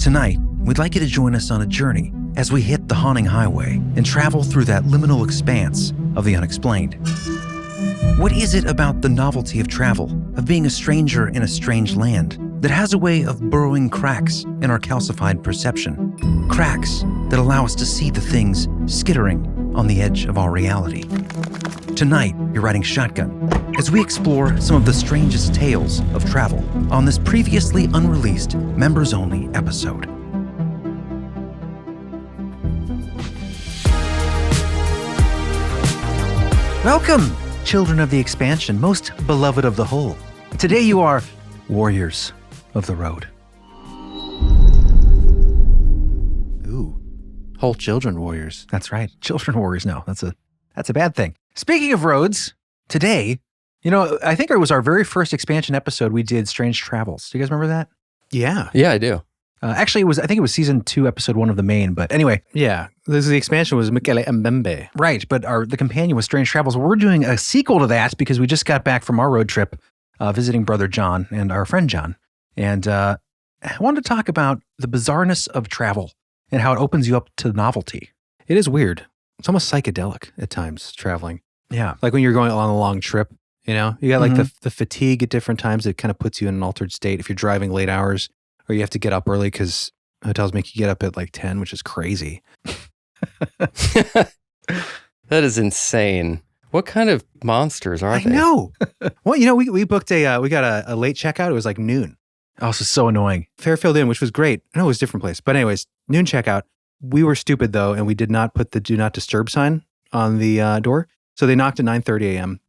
Tonight, we'd like you to join us on a journey as we hit the haunting highway and travel through that liminal expanse of the unexplained. What is it about the novelty of travel, of being a stranger in a strange land, that has a way of burrowing cracks in our calcified perception? Cracks that allow us to see the things skittering on the edge of our reality. Tonight, you're riding shotgun as we explore some of the strangest tales of travel on this previously unreleased, members-only episode. Welcome, children of the expansion, most beloved of the whole. Today you are warriors of the road. Ooh, whole children warriors. That's right, children warriors. No, that's a bad thing. Speaking of roads, today, I think it was our very first expansion episode. We did Strange Travels. Do you guys remember that? Yeah, I do. Actually, I think it was season 2, episode 1 of the main. But anyway, yeah. The expansion was Michele Mbembe. Right, but the companion was Strange Travels. We're doing a sequel to that because we just got back from our road trip, visiting brother John and our friend John, and I wanted to talk about the bizarreness of travel and how it opens you up to novelty. It is weird. It's almost psychedelic at times, traveling. Yeah, like when you're going on a long trip. You got like the fatigue at different times. It kind of puts you in an altered state if you're driving late hours. Or you have to get up early because hotels make you get up at like 10, which is crazy. That is insane. What kind of monsters are they? I know. Well, we booked we got a late checkout. It was like noon. Oh, this is so annoying. Fairfield Inn, which was great. I know it was a different place. But anyways, noon checkout. We were stupid though, and we did not put the do not disturb sign on the door. So they knocked at 9:30 a.m.,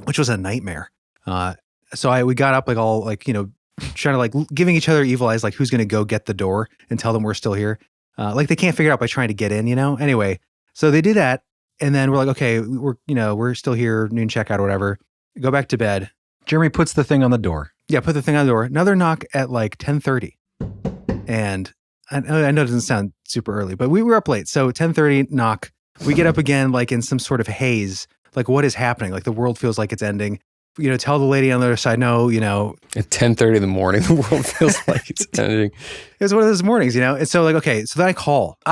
which was a nightmare. So we got up like all like, trying to like giving each other evil eyes, like who's going to go get the door and tell them we're still here. Like they can't figure it out by trying to get in, Anyway, so they do that. And then we're like, okay, we're still here, noon checkout or whatever. Go back to bed. Jeremy puts the thing on the door. Yeah, put the thing on the door. Another knock at like 10:30. And I know it doesn't sound super early, but we were up late. So 10:30 knock. We get up again like in some sort of haze. Like what is happening? Like the world feels like it's ending. Tell the lady on the other side, no, At 10:30 in the morning, the world feels like it's ending. It was one of those mornings, And so like, okay, so then I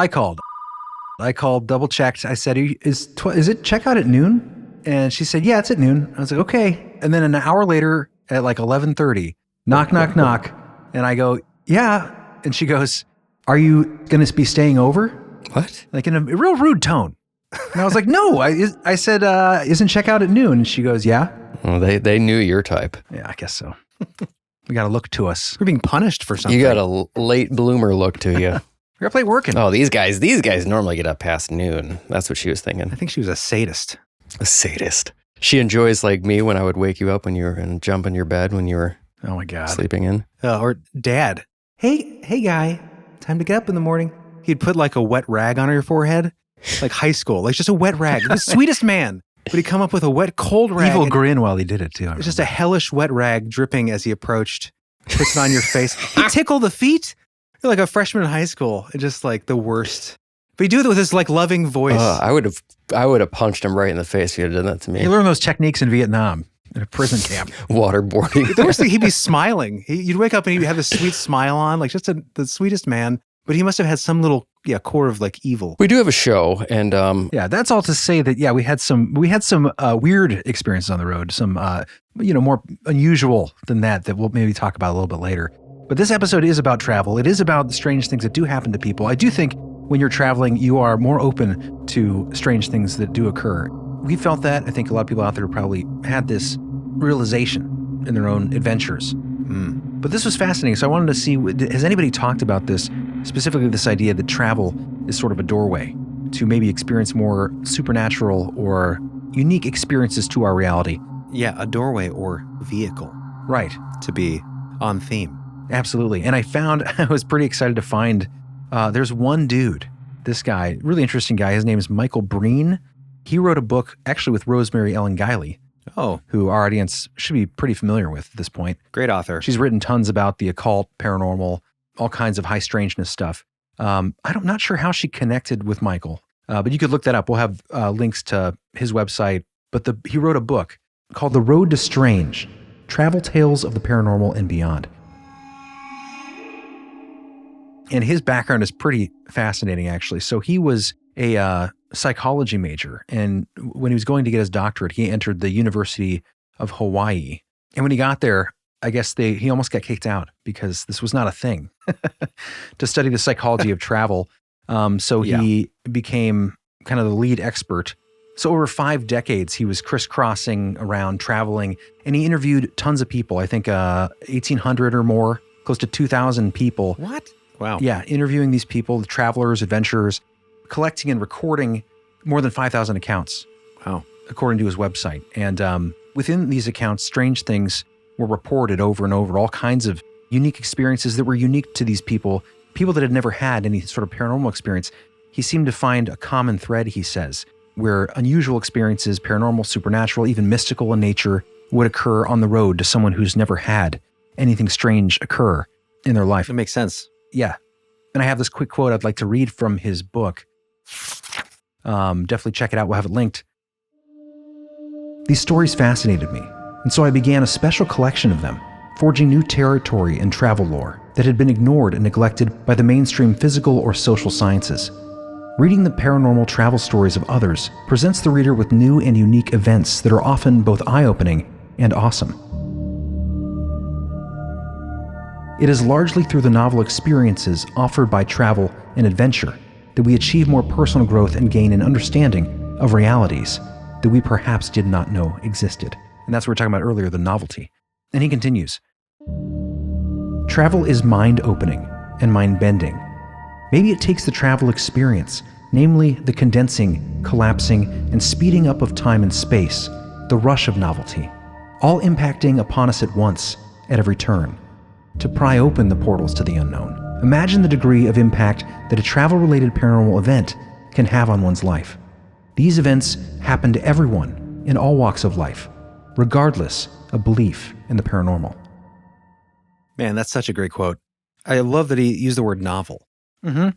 called, double checked. I said, is it checkout at noon? And she said, yeah, it's at noon. I was like, okay. And then an hour later at like 11:30, knock, knock, knock. And I go, yeah. And she goes, are you going to be staying over? What? Like in a real rude tone. And I was like, no, I said, isn't checkout at noon? And she goes, yeah. Well, they knew your type. Yeah, I guess so. We got a look to us. We're being punished for something. You got a late bloomer look to you. We're up late working. Oh, these guys normally get up past noon. That's what she was thinking. I think she was a sadist. A sadist. She enjoys like me when I would wake you up when you were and jump in your bed when you were oh my God. sleeping in. Or dad. Hey guy, time to get up in the morning. He'd put like a wet rag on your forehead. Like high school. Like just a wet rag. The sweetest man. But he'd come up with a wet, cold rag. Evil grin while he did it, too. It's just a hellish wet rag dripping as he approached, puts it on your face. He'd tickle the feet. You're like a freshman in high school. It's just like the worst. But he'd do it with his like loving voice. I would have punched him right in the face if he had done that to me. He learned those techniques in Vietnam, in a prison camp. Waterboarding. The worst thing, he'd be smiling. You'd wake up and he'd have this sweet smile on, like just the sweetest man. But he must have had some little core of like evil. We do have a show, and yeah, that's all to say that we had some weird experiences on the road, some more unusual than that we'll maybe talk about a little bit later. But this episode is about travel. It is about the strange things that do happen to people. I do think when you're traveling, you are more open to strange things that do occur. We felt that. I think a lot of people out there probably had this realization in their own adventures. But this was fascinating. So I wanted to see, has anybody talked about this, specifically this idea that travel is sort of a doorway to maybe experience more supernatural or unique experiences to our reality? Yeah, a doorway or vehicle. Right. To be on theme. Absolutely. And I was pretty excited to find, there's one dude, this guy, really interesting guy. His name is Michael Breen. He wrote a book actually with Rosemary Ellen Guiley. Oh. Who our audience should be pretty familiar with at this point. Great author. She's written tons about the occult, paranormal, all kinds of high strangeness stuff. I'm not sure how she connected with Michael, but you could look that up. We'll have links to his website. But he wrote a book called The Road to Strange, Travel Tales of the Paranormal and Beyond. And his background is pretty fascinating, actually. So he was a psychology major. And when he was going to get his doctorate, he entered the University of Hawaii. And when he got there, I guess he almost got kicked out because this was not a thing to study the psychology of travel. So he became kind of the lead expert. So over 5 decades, he was crisscrossing around, traveling, and he interviewed tons of people. I think 1,800 or more, close to 2,000 people. What? Wow. Yeah, interviewing these people, the travelers, adventurers, collecting and recording more than 5,000 accounts. Wow. According to his website. And within these accounts, strange things were reported over and over, all kinds of unique experiences that were unique to these people that had never had any sort of paranormal experience. He seemed to find a common thread, he says, where unusual experiences, paranormal, supernatural, even mystical in nature, would occur on the road to someone who's never had anything strange occur in their life. That makes sense. Yeah. And I have this quick quote I'd like to read from his book. Definitely check it out. We'll have it linked. These stories fascinated me, and so I began a special collection of them, forging new territory in travel lore that had been ignored and neglected by the mainstream physical or social sciences. Reading the paranormal travel stories of others presents the reader with new and unique events that are often both eye-opening and awesome. It is largely through the novel experiences offered by travel and adventure that we achieve more personal growth and gain an understanding of realities that we perhaps did not know existed. And that's what we were talking about earlier, the novelty. And he continues, travel is mind-opening and mind-bending. Maybe it takes the travel experience, namely the condensing, collapsing, and speeding up of time and space, the rush of novelty, all impacting upon us at once, at every turn, to pry open the portals to the unknown. Imagine the degree of impact that a travel-related paranormal event can have on one's life. These events happen to everyone in all walks of life, regardless of belief in the paranormal. Man, that's such a great quote. I love that he used the word novel.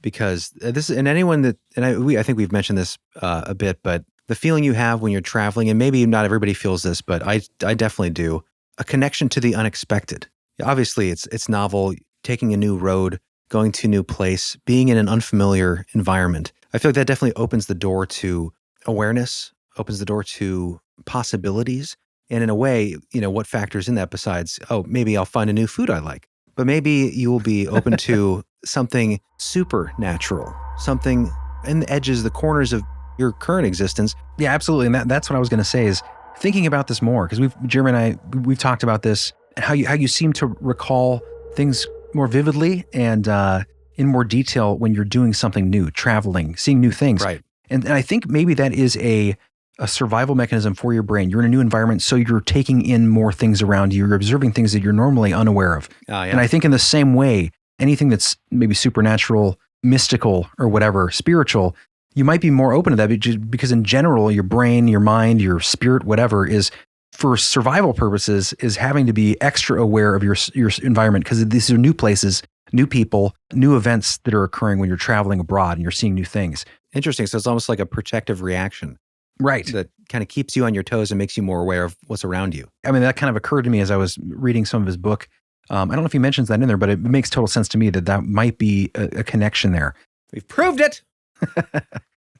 Because this, and anyone that, and I think we've mentioned this a bit, but the feeling you have when you're traveling, and maybe not everybody feels this, but I definitely do, a connection to the unexpected. Obviously, it's novel, taking a new road, going to a new place, being in an unfamiliar environment. I feel like that definitely opens the door to awareness, opens the door to possibilities. And in a way, what factors in that besides, oh, maybe I'll find a new food I like. But maybe you will be open to something supernatural, something in the edges, the corners of your current existence. Yeah, absolutely. And that's what I was going to say is thinking about this more, because Jeremy and we've talked about this, how you seem to recall things more vividly and in more detail when you're doing something new, traveling, seeing new things. Right. And I think maybe that is a survival mechanism for your brain. You're in a new environment, so you're taking in more things around you. You're observing things that you're normally unaware of. Yeah. And I think in the same way, anything that's maybe supernatural, mystical, or whatever, spiritual, you might be more open to that because in general, your brain, your mind, your spirit, whatever, is for survival purposes, is having to be extra aware of your environment because these are new places, new people, new events that are occurring when you're traveling abroad and you're seeing new things. Interesting. So it's almost like a protective reaction. Right. That kind of keeps you on your toes and makes you more aware of what's around you. I mean, that kind of occurred to me as I was reading some of his book. I don't know if he mentions that in there, but it makes total sense to me that might be a connection there. We've proved it.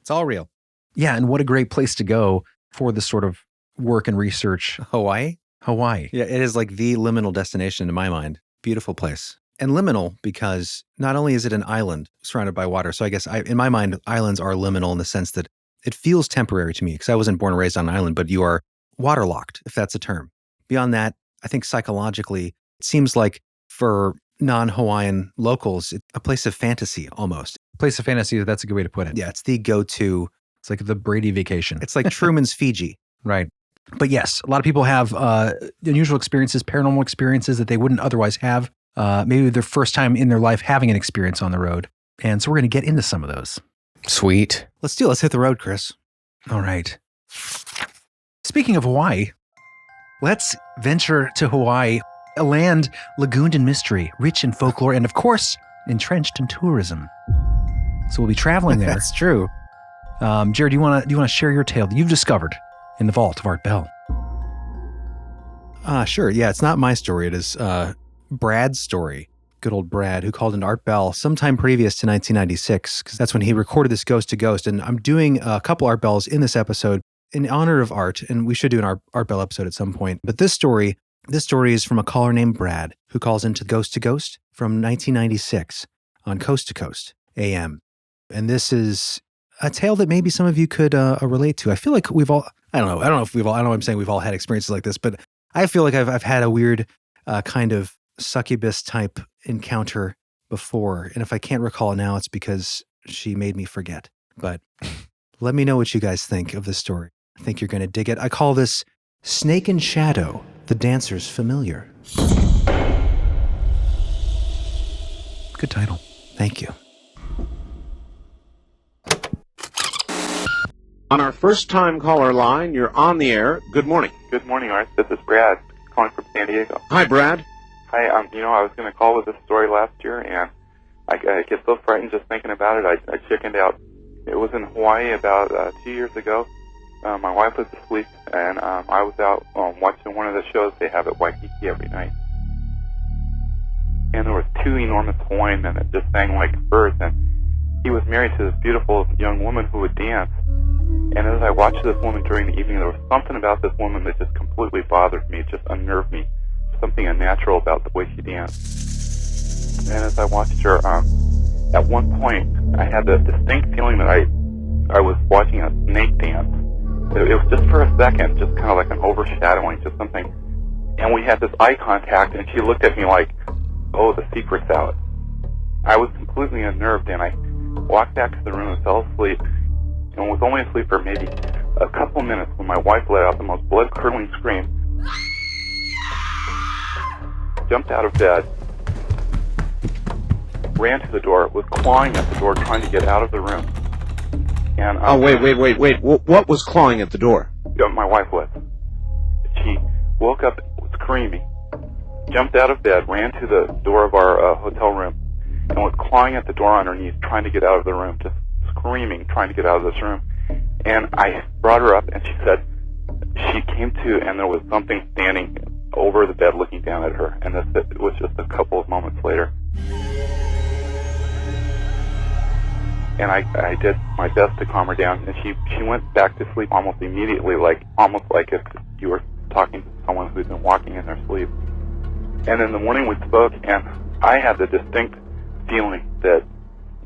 It's all real. Yeah. And what a great place to go for this sort of work and research. Hawaii? Hawaii. Yeah, it is like the liminal destination in my mind. Beautiful place. And liminal because not only is it an island surrounded by water, so I guess in my mind, islands are liminal in the sense that it feels temporary to me because I wasn't born and raised on an island, but you are waterlocked, if that's a term. Beyond that, I think psychologically, it seems like for non-Hawaiian locals, it's a place of fantasy almost. Place of fantasy, that's a good way to put it. Yeah, it's the go-to. It's like the Brady vacation. It's like Truman's Fiji. Right. But yes, a lot of people have unusual experiences, paranormal experiences that they wouldn't otherwise have. Maybe their first time in their life having an experience on the road. And so we're going to get into some of those. Sweet. Let's hit the road, Chris. All right. Speaking of Hawaii, let's venture to Hawaii, a land lagooned in mystery, rich in folklore, and of course, entrenched in tourism. So we'll be traveling there. That's true. Jared, do you want to share your tale that you've discovered in the vault of Art Bell? Sure. Yeah, it's not my story. It is Brad's story. good old Brad, who called into Art Bell sometime previous to 1996, because that's when he recorded this Ghost to Ghost. And I'm doing a couple Art Bells in this episode in honor of Art, and we should do an Art Bell episode at some point. But this story is from a caller named Brad, who calls into Ghost to Ghost from 1996 on Coast to Coast AM. And this is a tale that maybe some of you could relate to. I feel like we've all, I don't know if we've all, I know I'm saying we've all had experiences like this, but I feel like I've had a weird kind of succubus type encounter before. And if I can't recall it now, it's because she made me forget. But let me know what you guys think of this story. I think you're going to dig it. I call this Snake and Shadow, the Dancer's Familiar. Good title. Thank you. On our first-time caller line, you're on the air. Good morning. Good morning, Art. This is Brad, calling from San Diego. Hi, Brad. Hi, I was going to call with this story last year, and I get so frightened just thinking about it, I chickened out. It was in Hawaii about 2 years ago. My wife was asleep, and I was out watching one of the shows they have at Waikiki every night. And there was two enormous Hawaiian men that just sang like birds, and he was married to this beautiful young woman who would dance. And as I watched this woman during the evening, there was something about this woman that just completely bothered me. It just unnerved me. Something unnatural about the way she danced. And as I watched her, at one point, I had the distinct feeling that I was watching a snake dance. It was just for a second, just kind of like an overshadowing, just something. And we had this eye contact, and she looked at me like, oh, the secret's out. I was completely unnerved, and I walked back to the room and fell asleep, and was only asleep for maybe a couple minutes when my wife let out the most blood-curdling scream, jumped out of bed, ran to the door, was clawing at the door, trying to get out of the room. And Wait. What was clawing at the door? My wife was. She woke up screaming, jumped out of bed, ran to the door of our hotel room, and was clawing at the door on her knees, trying to get out of the room, just screaming, trying to get out of this room. And I brought her up, and she said she came to, and there was something standing over the bed looking down at her. And it was just a couple of moments later. And I did my best to calm her down, and she went back to sleep almost immediately, almost like if you were talking to someone who's been walking in their sleep. And in the morning we spoke, and I had the distinct feeling that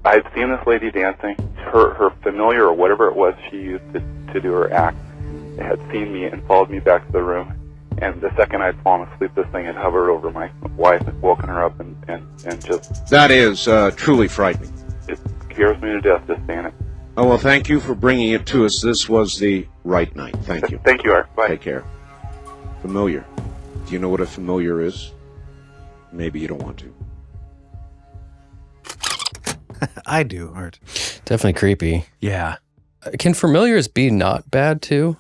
I had seen this lady dancing. Her familiar, or whatever it was she used to do her act, had seen me and followed me back to the room. And the second I'd fallen asleep, this thing had hovered over my wife and woken her up and just... That is truly frightening. It scares me to death just saying it. Oh, well, thank you for bringing it to us. This was the right night. Thank you. Thank you, Art. Bye. Take care. Familiar. Do you know what a familiar is? Maybe you don't want to. I do, Art. Definitely creepy. Yeah. Can familiars be not bad too?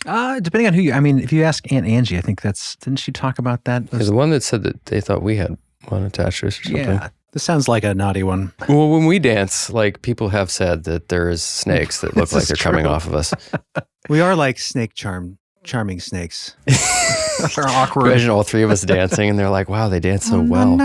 Depending on who you, I mean, if you ask Aunt Angie, I think didn't she talk about that? There's the one that said that they thought we had one attached to us or something. Yeah. This sounds like a naughty one. Well, when we dance, like people have said that there is snakes that look like they're coming off of us. We are like charming snakes. They're awkward. Imagine all three of us dancing and they're like, wow, they dance so well.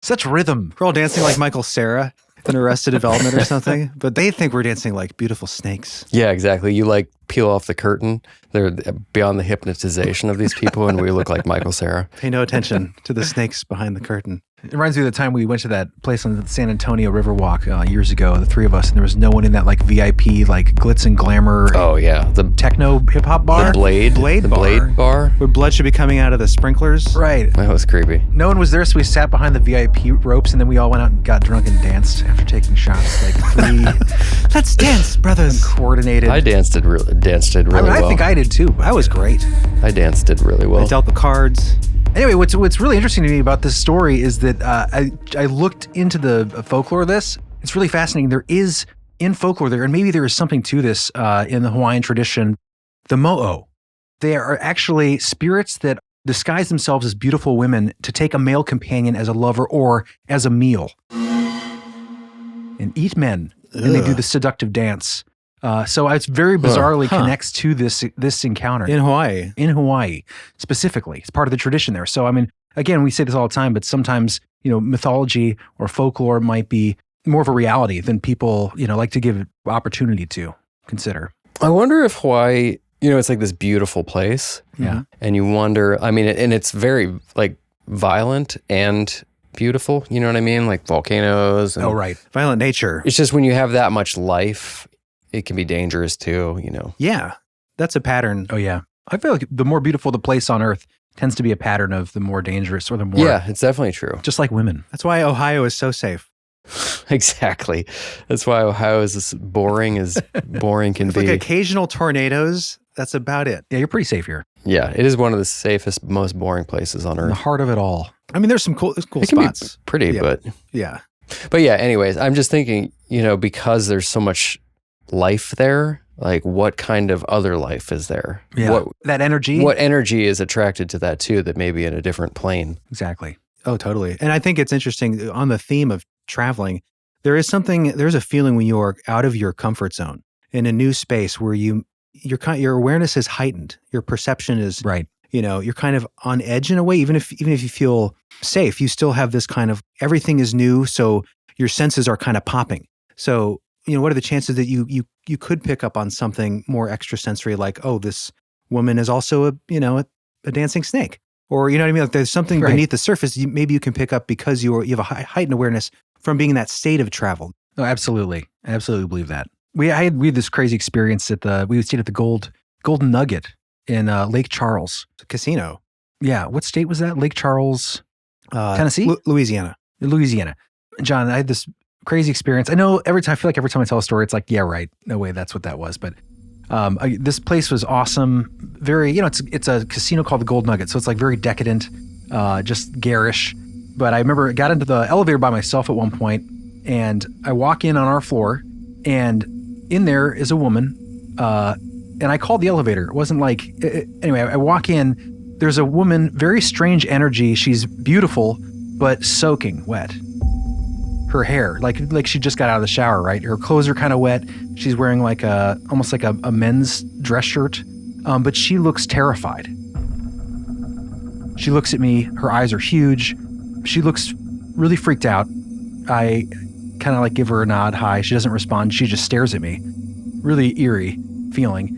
Such rhythm. We're all dancing like Michael Cera in Arrested Development or something, but they think we're dancing like beautiful snakes. Yeah, exactly. You like peel off the curtain. They're beyond the hypnotization of these people and we look like Michael Cera. Pay no attention to the snakes behind the curtain. It reminds me of the time we went to that place on the San Antonio Riverwalk years ago, the three of us, and there was no one in that like VIP, like glitz and glamour. Oh yeah, the techno hip hop bar. The Blade bar. Where blood should be coming out of the sprinklers. Right. That was creepy. No one was there, so we sat behind the VIP ropes, and then we all went out and got drunk and danced after taking shots. Like three. Let's dance, brothers. Coordinated. I danced it really well. I think I did too. I was great. I danced it really well. I dealt the cards. Anyway, what's really interesting to me about this story is that I looked into the folklore of this. It's really fascinating. There is, in folklore there, and maybe there is something to this in the Hawaiian tradition, the mo'o. They are actually spirits that disguise themselves as beautiful women to take a male companion as a lover or as a meal. And eat men. And they do the seductive dance. So it's very bizarrely connects to this encounter. In Hawaii. In Hawaii, specifically. It's part of the tradition there. So, I mean, again, we say this all the time, but sometimes, mythology or folklore might be more of a reality than people, like to give opportunity to consider. I wonder if Hawaii, it's like this beautiful place. Yeah. And you wonder, and it's very like violent and beautiful. You know what I mean? Like volcanoes. And right. Violent nature. It's just when you have that much life, it can be dangerous too, Yeah. That's a pattern. Oh, yeah. I feel like the more beautiful the place on earth tends to be a pattern of the more dangerous or the more. Yeah, it's definitely true. Just like women. That's why Ohio is so safe. Exactly. That's why Ohio is as boring can It's be. like occasional tornadoes. That's about it. Yeah, you're pretty safe here. Yeah, it is one of the safest, most boring places on In the earth. heart of it all. I mean, there's some cool It can spots. be pretty, Yeah. Yeah. but yeah, anyways, I'm just thinking, because there's so much life there, like what kind of other life is there? Yeah. That energy. What energy is attracted to that too, that may be in a different plane? Exactly. Oh, totally. And I think it's interesting on the theme of traveling. There's a feeling when you're out of your comfort zone in a new space where your awareness is heightened. Your perception is Right. You're kind of on edge in a way. Even if you feel safe, you still have this kind of everything is new. So your senses are kind of popping. So, what are the chances that you could pick up on something more extrasensory, like, oh, this woman is also a dancing snake, or you know what I mean? Like there's something Right. beneath the surface maybe you can pick up because you have a heightened awareness from being in that state of travel. Oh, absolutely. I absolutely believe that. We had this crazy experience we stayed at the Golden Nugget in Lake Charles. It's a casino. Yeah. What state was that? Lake Charles, Tennessee? Louisiana. Louisiana. John, I had this crazy experience. I know I feel like every time I tell a story, it's like, yeah, right. No way, that's what that was. But this place was awesome. Very, it's a casino called the Gold Nugget. So it's like very decadent, just garish. But I remember I got into the elevator by myself at one point, and I walk in on our floor, and in there is a woman, and I called the elevator. It wasn't like, anyway, I walk in, there's a woman, very strange energy. She's beautiful, but soaking wet. Her hair, like she just got out of the shower, right? Her clothes are kind of wet. She's wearing almost like a men's dress shirt, but she looks terrified. She looks at me. Her eyes are huge. She looks really freaked out. I kind of give her a nod, hi. She doesn't respond. She just stares at me. Really eerie feeling.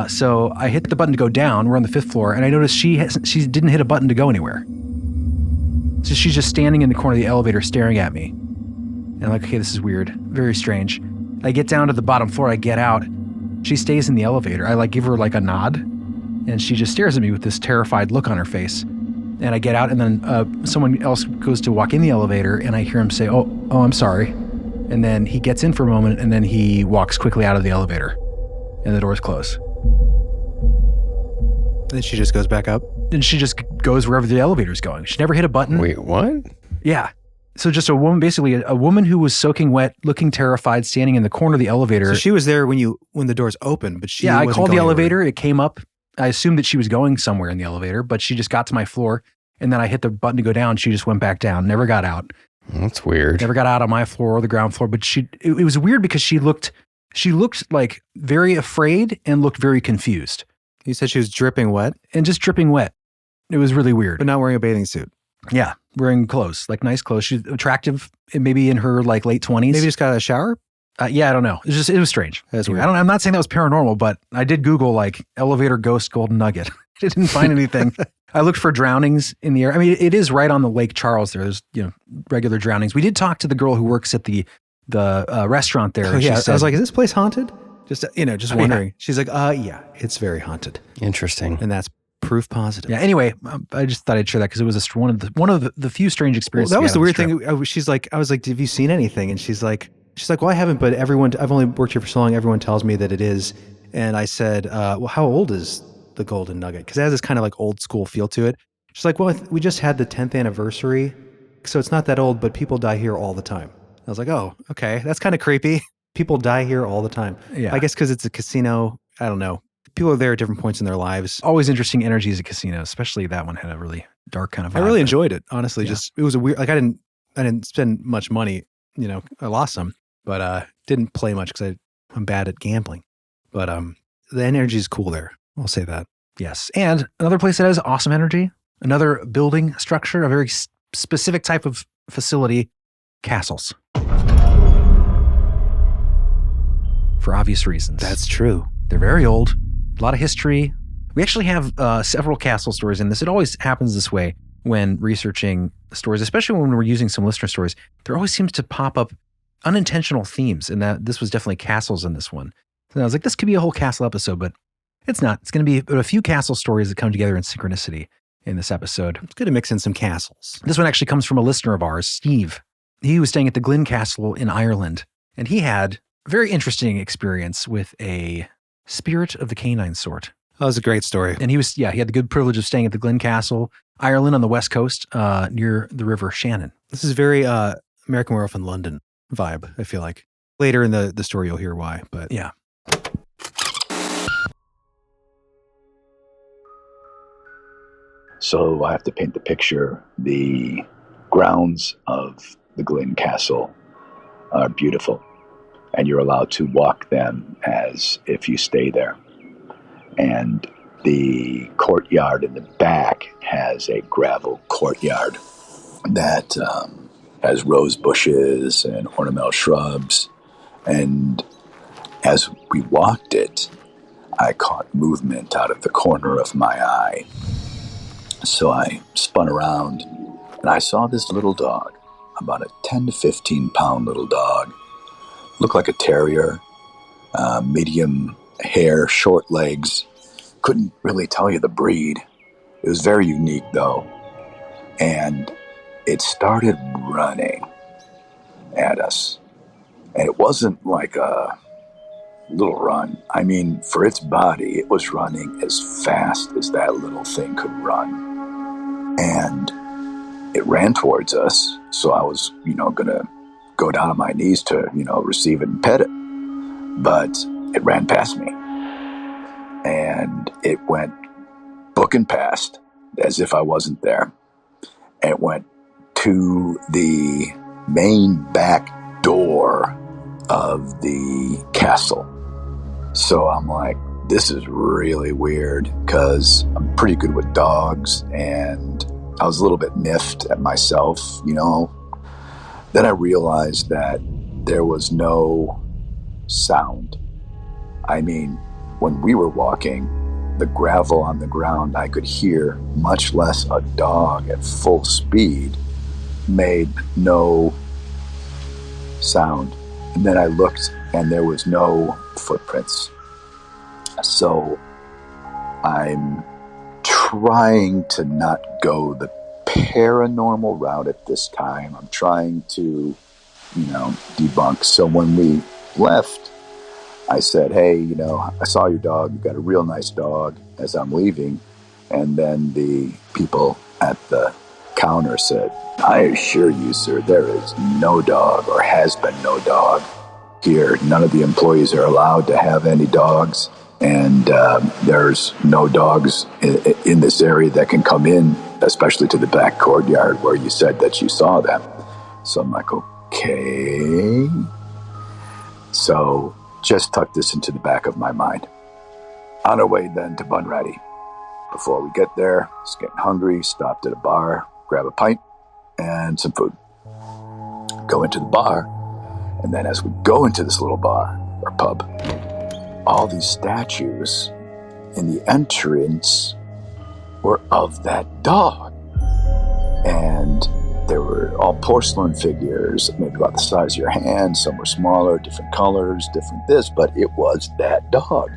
So I hit the button to go down. We're on the 5th floor, and I noticed she didn't hit a button to go anywhere. So she's just standing in the corner of the elevator staring at me. And I'm like, okay, this is weird. Very strange. I get down to the bottom floor. I get out. She stays in the elevator. I give her a nod, and she just stares at me with this terrified look on her face. And I get out, and then someone else goes to walk in the elevator, and I hear him say, oh, I'm sorry. And then he gets in for a moment, and then he walks quickly out of the elevator, and the doors close. Then she just goes back up. And she just goes wherever the elevator's going. She never hit a button. Wait, what? Yeah. So just a woman, basically a woman who was soaking wet, looking terrified, standing in the corner of the elevator. So she was there when the doors opened, but she I wasn't called the going elevator. anywhere. It came up. I assumed that she was going somewhere in the elevator, but she just got to my floor, and then I hit the button to go down. She just went back down, never got out. That's weird. Never got out on my floor or the ground floor, but it was weird because she looked like very afraid and looked very confused. You said she was dripping wet, And just dripping wet. It was really weird. but not wearing a bathing suit. Yeah, wearing clothes, nice clothes. She's attractive, maybe in her late 20s. Maybe just got out of the shower. Yeah, I don't know. It was strange. That's weird. I'm not saying that was paranormal, but I did Google elevator ghost Golden Nugget. I didn't find anything. I looked for drownings in the air. I mean, it is right on the Lake Charles there. There's regular drownings. We did talk to the girl who works at the restaurant there. Oh, yeah. She said, I was like, is this place haunted? Just wondering. Yeah. She's like, yeah, it's very haunted. Interesting. And that's proof positive. yeah. Anyway, I just thought I'd share that because it was one of the few strange Well, experiences. that we was had the on weird this trip. thing. She's like, I was like, have you seen anything? And she's like, well, I haven't, but I've only worked here for so long. Everyone tells me that it is. And I said, well, how old is the Golden Nugget? Because it has this kind of old school feel to it. She's like, well, we just had the 10th anniversary. So it's not that old, but people die here all the time. I was like, oh, okay. That's kind of creepy. People die here all the time. Yeah. I guess because it's a casino. I don't know. People are there at different points in their lives. Always interesting energies at casinos, especially that one had a really dark kind of vibe. I really enjoyed it, honestly. Yeah. Just it was a weird. I didn't spend much money. I lost some, but didn't play much because I'm bad at gambling. But the energy is cool there. I'll say that. Yes. And another place that has awesome energy, Another building structure, a very specific type of facility, castles. For obvious reasons. That's true. They're very old, a lot of history. We actually have several castle stories in this. It always happens this way when researching stories, especially when we're using some listener stories. There always seems to pop up unintentional themes, and that this was definitely castles in this one. So I was like, this could be a whole castle episode, but it's not. It's going to be a few castle stories that come together in synchronicity in this episode. It's good to mix in some castles. This one actually comes from a listener of ours, Steve. He was staying at the Glynn Castle in Ireland, and he had a very interesting experience with a spirit of the canine sort. That was a great story. And he had the good privilege of staying at the Glynn Castle, Ireland on the west coast, near the River Shannon. This is very American Werewolf in London vibe, I feel like. Later in the story, you'll hear why, but yeah. So I have to paint the picture. The grounds of the Glynn Castle are beautiful, and you're allowed to walk them as if you stay there. And the courtyard in the back has a gravel courtyard that has rose bushes and ornamental shrubs. And as we walked it, I caught movement out of the corner of my eye. So I spun around, and I saw this little dog, about a 10 to 15 pound little dog. Looked like a terrier, medium hair, short legs. Couldn't really tell you the breed. It was very unique, though. And it started running at us. And it wasn't like a little run. I mean, for its body, it was running as fast as that little thing could run. And it ran towards us. So I was, going to go down on my knees to, receive it and pet it. But it ran past me. And it went booking past as if I wasn't there. And it went to the main back door of the castle. So I'm like, this is really weird, because I'm pretty good with dogs, and I was a little bit miffed at myself, Then I realized that there was no sound. I mean, when we were walking, the gravel on the ground I could hear, much less a dog at full speed, made no sound. And then I looked, and there was no footprints. So I'm trying to not go the paranormal route at this time. I'm trying to, debunk. So when we left, I said, hey, I saw your dog. You got a real nice dog, as I'm leaving. And then the people at the counter said, I assure you, sir, there is no dog, or has been no dog here. None of the employees are allowed to have any dogs. And there's no dogs in this area that can come in, especially to the back courtyard where you said that you saw them. So I'm like, okay. So just tuck this into the back of my mind. On our way then to Bunratty. Before we get there, just getting hungry, stopped at a bar, grab a pint and some food. Go into the bar, and then as we go into this little bar or pub, all these statues in the entrance were of that dog. And they were all porcelain figures, maybe about the size of your hand. Some were smaller, different colors, different this, but it was that dog.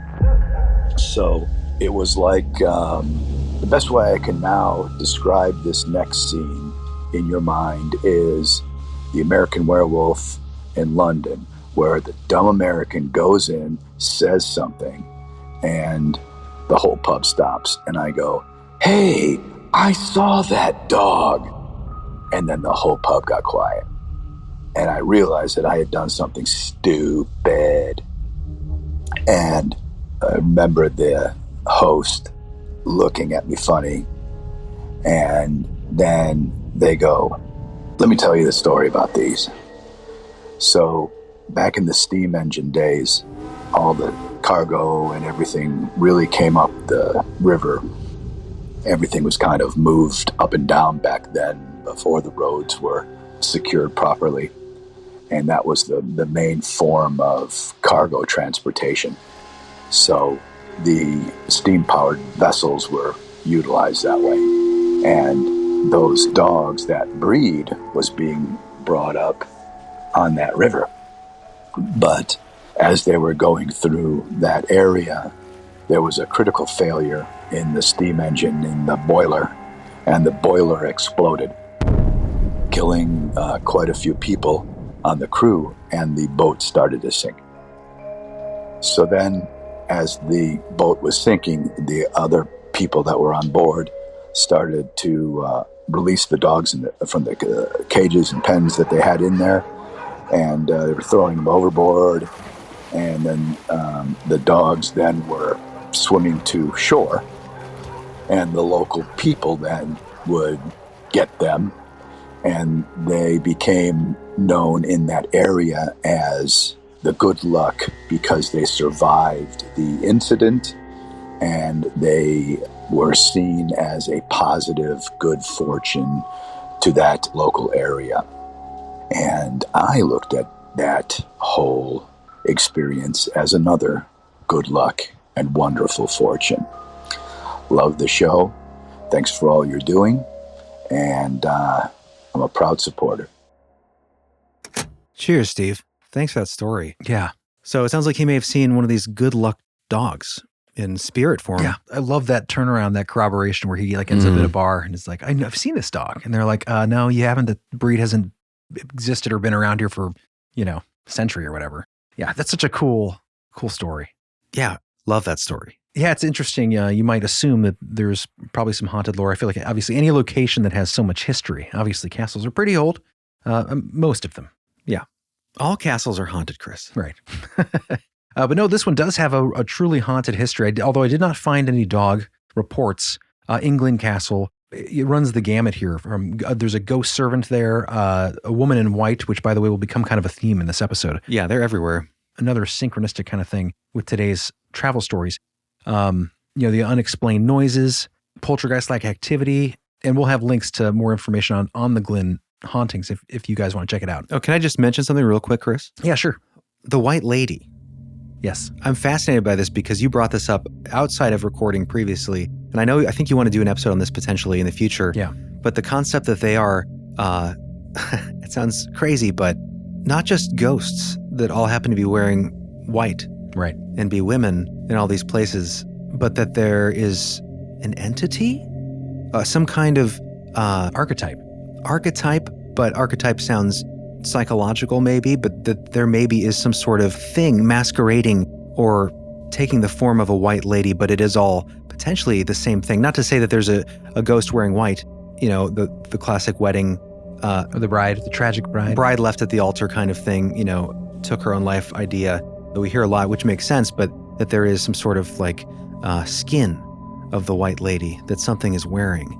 So it was like, the best way I can now describe this next scene in your mind is the American Werewolf in London, where the dumb American goes in, says something, and the whole pub stops. And I go, hey, I saw that dog. And then the whole pub got quiet. And I realized that I had done something stupid. And I remember the host looking at me funny. And then they go, let me tell you the story about these. So back in the steam engine days, all the cargo and everything really came up the river. everything was kind of moved up and down back then before the roads were secured properly. And that was the main form of cargo transportation. So the steam-powered vessels were utilized that way. And those dogs, that breed, was being brought up on that river. But as they were going through that area, there was a critical failure in the steam engine, in the boiler, and the boiler exploded, killing quite a few people on the crew, and the boat started to sink. So then, as the boat was sinking, the other people that were on board started to release the dogs from the cages and pens that they had in there, and they were throwing them overboard. And then the dogs then were swimming to shore, and the local people then would get them, and they became known in that area as the good luck because they survived the incident, and they were seen as a positive good fortune to that local area. And I looked at that whole experience as another good luck and wonderful fortune. Love the show. Thanks for all you're doing. And I'm a proud supporter. Cheers, Steve. Thanks for that story. Yeah. So it sounds like he may have seen one of these good luck dogs in spirit form. Yeah. I love that turnaround, that corroboration where he like ends up at a bar and is like, I've seen this dog. And they're like, no, you haven't. The breed hasn't existed or been around here for, a century or whatever. Yeah. That's such a cool story. Yeah. Love that story. Yeah, it's interesting. You might assume that there's probably some haunted lore. I feel like obviously any location that has so much history, obviously castles are pretty old, most of them. Yeah. All castles are haunted, Chris. Right. But no, this one does have a truly haunted history. Although I did not find any dog reports. England Castle, it runs the gamut here. There's a ghost servant there, a woman in white, which by the way will become kind of a theme in this episode. Yeah, they're everywhere. Another synchronistic kind of thing with today's travel stories. The unexplained noises, poltergeist-like activity, and we'll have links to more information on the Glen hauntings if you guys want to check it out. Oh, can I just mention something real quick, Chris? Yeah, sure. The White Lady. Yes. I'm fascinated by this because you brought this up outside of recording previously. And I think you want to do an episode on this potentially in the future. Yeah. But the concept that they are, it sounds crazy, but not just ghosts that all happen to be wearing white. Right. And be women in all these places, but that there is an entity, some kind of archetype, but archetype sounds psychological maybe, but that there maybe is some sort of thing masquerading or taking the form of a white lady, but it is all potentially the same thing. Not to say that there's a ghost wearing white, the classic wedding. The tragic bride. Bride left at the altar kind of thing, took her own life idea that we hear a lot, which makes sense, but that there is some sort of like skin of the white lady that something is wearing.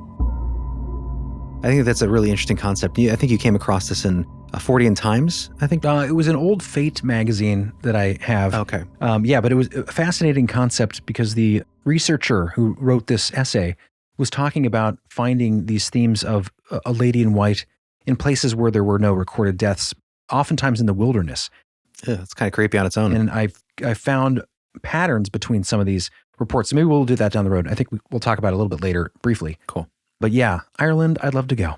I think that's a really interesting concept. I think you came across this in 40 and Times, I think. It was an old Fate magazine that I have. Okay. But it was a fascinating concept because the researcher who wrote this essay was talking about finding these themes of a lady in white in places where there were no recorded deaths, oftentimes in the wilderness. Yeah, it's kind of creepy on its own. And I found patterns between some of these reports. So maybe we'll do that down the road. I think we'll talk about it a little bit later, briefly. Cool. But yeah, Ireland, I'd love to go.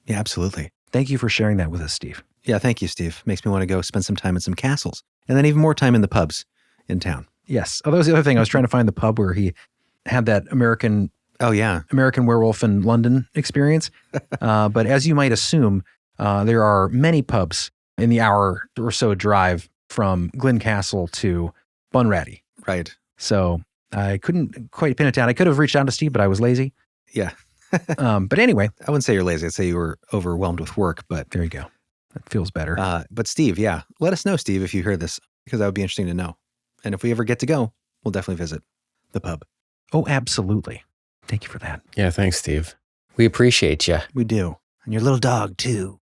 Yeah, absolutely. Thank you for sharing that with us, Steve. Yeah, thank you, Steve. Makes me want to go spend some time in some castles and then even more time in the pubs in town. Yes. Oh, that was the other thing. I was trying to find the pub where he had that American Werewolf in London experience. But as you might assume, there are many pubs in the hour or so drive from Glen Castle to Bunratty. Right. So I couldn't quite pin it down. I could have reached out to Steve, but I was lazy. Yeah. But anyway. I wouldn't say you're lazy. I'd say you were overwhelmed with work, but there you go. That feels better. But Steve, yeah, let us know, Steve, if you hear this, because that would be interesting to know. And if we ever get to go, we'll definitely visit the pub. Oh, absolutely. Thank you for that. Yeah, thanks, Steve. We appreciate you. We do. And your little dog, too.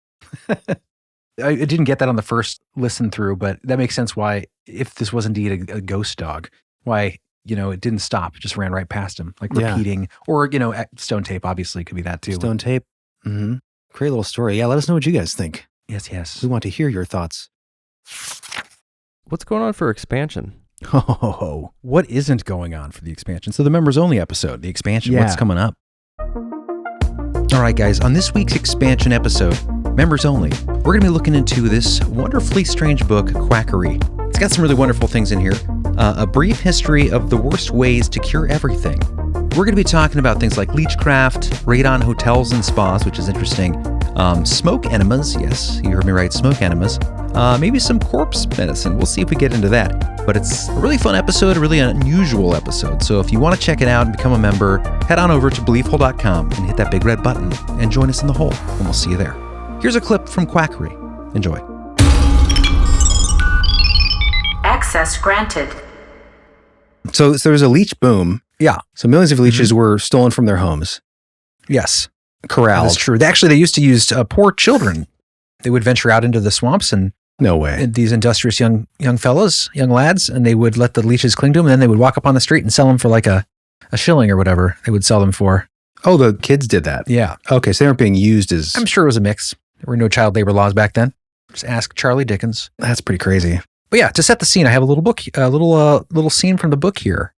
I didn't get that on the first listen through, but that makes sense why, if this was indeed a ghost dog, why it didn't stop. It just ran right past him, like Yeah. repeating. Or, stone tape obviously could be that too. Stone tape. Mm-hmm. Great little story. Yeah, let us know what you guys think. Yes. We want to hear your thoughts. What's going on for expansion? Oh, what isn't going on for the expansion? So the members only episode, the expansion, Yeah. what's coming up? All right, guys, on this week's expansion episode, members only, we're going to be looking into this wonderfully strange book, Quackery. It's got some really wonderful things in here. A brief history of the worst ways to cure everything. We're going to be talking about things like leechcraft, radon hotels and spas, which is interesting. Smoke enemas. Yes, you heard me right. Smoke enemas. Maybe some corpse medicine. We'll see if we get into that. But it's a really fun episode, a really unusual episode. So if you want to check it out and become a member, head on over to beliefhole.com and hit that big red button and join us in the hole, and we'll see you there. Here's a clip from Quackery. Enjoy. Access granted. So there was a leech boom. Yeah. So millions of leeches were stolen from their homes, Yes, corralled. that's true. They used to use poor children. They would venture out into the swamps and No way. these industrious young fellas, young lads, and they would let the leeches cling to them, and then they would walk up on the street and sell them for like a shilling or whatever they would sell them for. Oh, the kids did that. Yeah. Okay, so they weren't being used as... I'm sure it was a mix. There were no child labor laws back then. Just ask Charlie Dickens. That's pretty crazy. But yeah, to set the scene, I have a little book, little scene from the book here.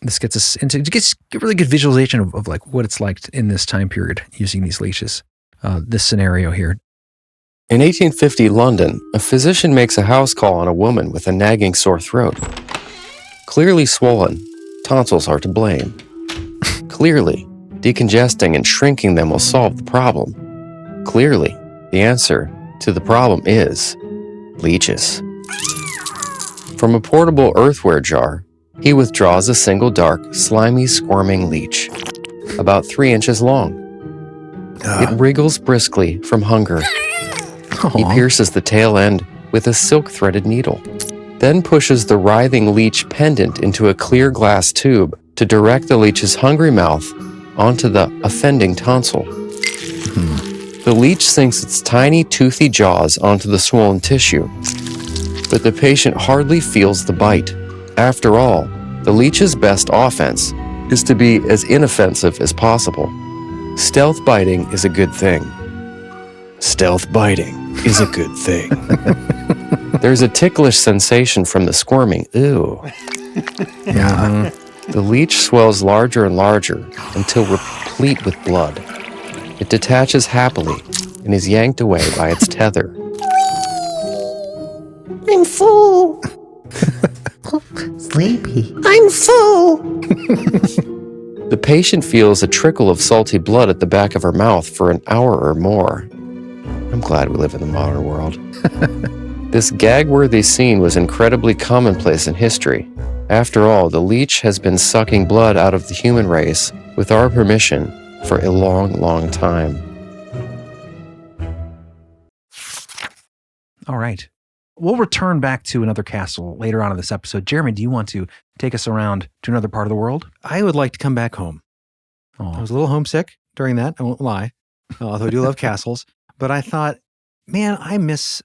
This gets us into a really good visualization of like what it's like in this time period using these leashes. This scenario here. In 1850 London, a physician makes a house call on a woman with a nagging sore throat. Clearly swollen, tonsils are to blame. Clearly, decongesting and shrinking them will solve the problem. Clearly, the answer to the problem is leeches. From a portable earthenware jar, he withdraws a single dark, slimy, squirming leech, about 3 inches long. It wriggles briskly from hunger. He pierces the tail end with a silk-threaded needle, then pushes the writhing leech pendant into a clear glass tube to direct the leech's hungry mouth onto the offending tonsil. The leech sinks its tiny, toothy jaws onto the swollen tissue, but the patient hardly feels the bite. After all, the leech's best offense is to be as inoffensive as possible. Stealth biting is a good thing. Stealth biting is a good thing. There's a ticklish sensation from the squirming. Ew. Yeah. The leech swells larger and larger until replete with blood. It detaches happily and is yanked away by its tether. I'm full. Sleepy. I'm full. The patient feels a trickle of salty blood at the back of her mouth for an hour or more. I'm glad we live in the modern world. This gag-worthy scene was incredibly commonplace in history. After all, the leech has been sucking blood out of the human race with our permission for a long, long time. All right. We'll return back to another castle later on in this episode. Jeremy, do you want to take us around to another part of the world? I would like to come back home. I Oh, was a little homesick during that. I won't lie. Although I do love castles. But I thought, man, I miss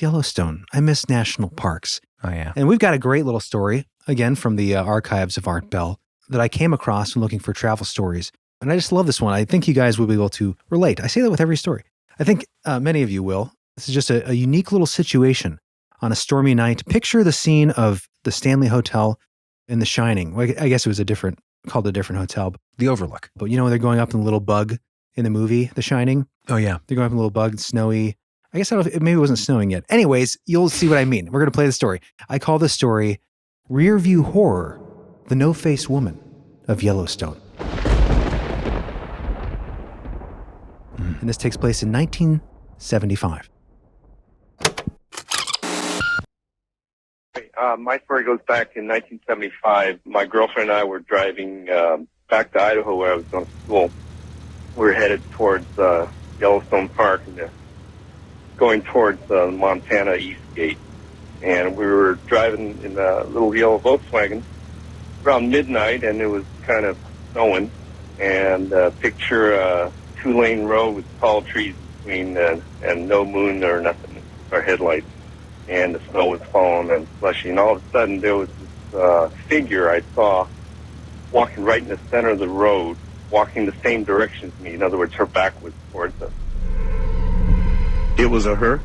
Yellowstone. I miss national parks. oh yeah. And we've got a great little story, again, from the archives of Art Bell that I came across when looking for travel stories. And I just love this one. I think you guys will be able to relate. I say that with every story. I think many of you will. This is just a unique little situation on a stormy night. Picture the scene of the Stanley Hotel in The Shining. Well, I guess it was called a different hotel. The Overlook. But you know, they're going up in the little bug in the movie, The Shining. Oh yeah. They're going up in a little bug, it's snowy. I guess I don't know if maybe it wasn't snowing yet. Anyways, you'll see what I mean. We're going to play the story. I call this story Rear View Horror, the No-Face Woman of Yellowstone. And this takes place in 1975. My story goes back in 1975. My girlfriend and I were driving back to Idaho where I was going to school. We were headed towards Yellowstone Park and going towards Montana East Gate. And we were driving in a little yellow Volkswagen around midnight, and it was kind of snowing. And picture a two-lane road with tall trees between and no moon or nothing, or headlights. And the snow was falling and slushy. And all of a sudden, there was this figure I saw walking right in the center of the road, walking the same direction as me. In other words, her back was towards us. It was a her?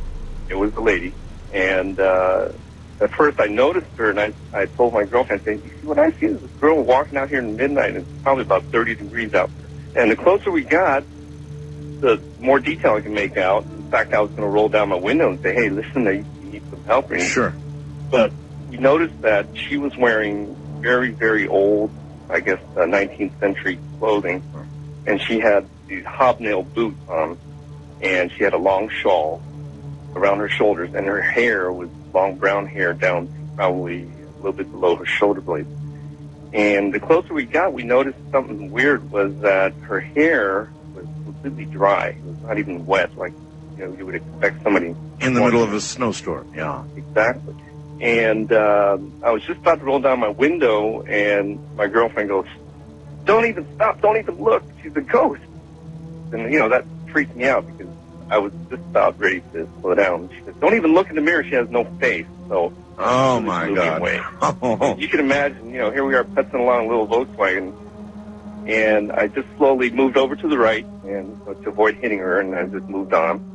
It was a lady. And at first I noticed her, and I told my girlfriend, I said, "You see what I see? Is this girl walking out here in midnight, and it's probably about 30 degrees out there." And the closer we got, the more detail I can make out. In fact, I was going to roll down my window and say, "Hey, listen, you need some help." Sure. But we noticed that she was wearing very, very old, I guess, 19th century clothing, and she had these hobnail boots on, and she had a long shawl around her shoulders, and her hair was long brown hair down to probably a little bit below her shoulder blades. And the closer we got, we noticed something weird was that her hair was completely dry. It was not even wet, like you would expect somebody in the middle of a snowstorm. Yeah, exactly. And I was just about to roll down my window, and my girlfriend goes, "Don't even stop! Don't even look! She's a ghost!" And that freaked me out because I was just about ready to slow down. She said, "Don't even look in the mirror. She has no face." So, oh my God! Oh. You can imagine. Here we are putzing along a little Volkswagen, and I just slowly moved over to the right and to avoid hitting her, and I just moved on.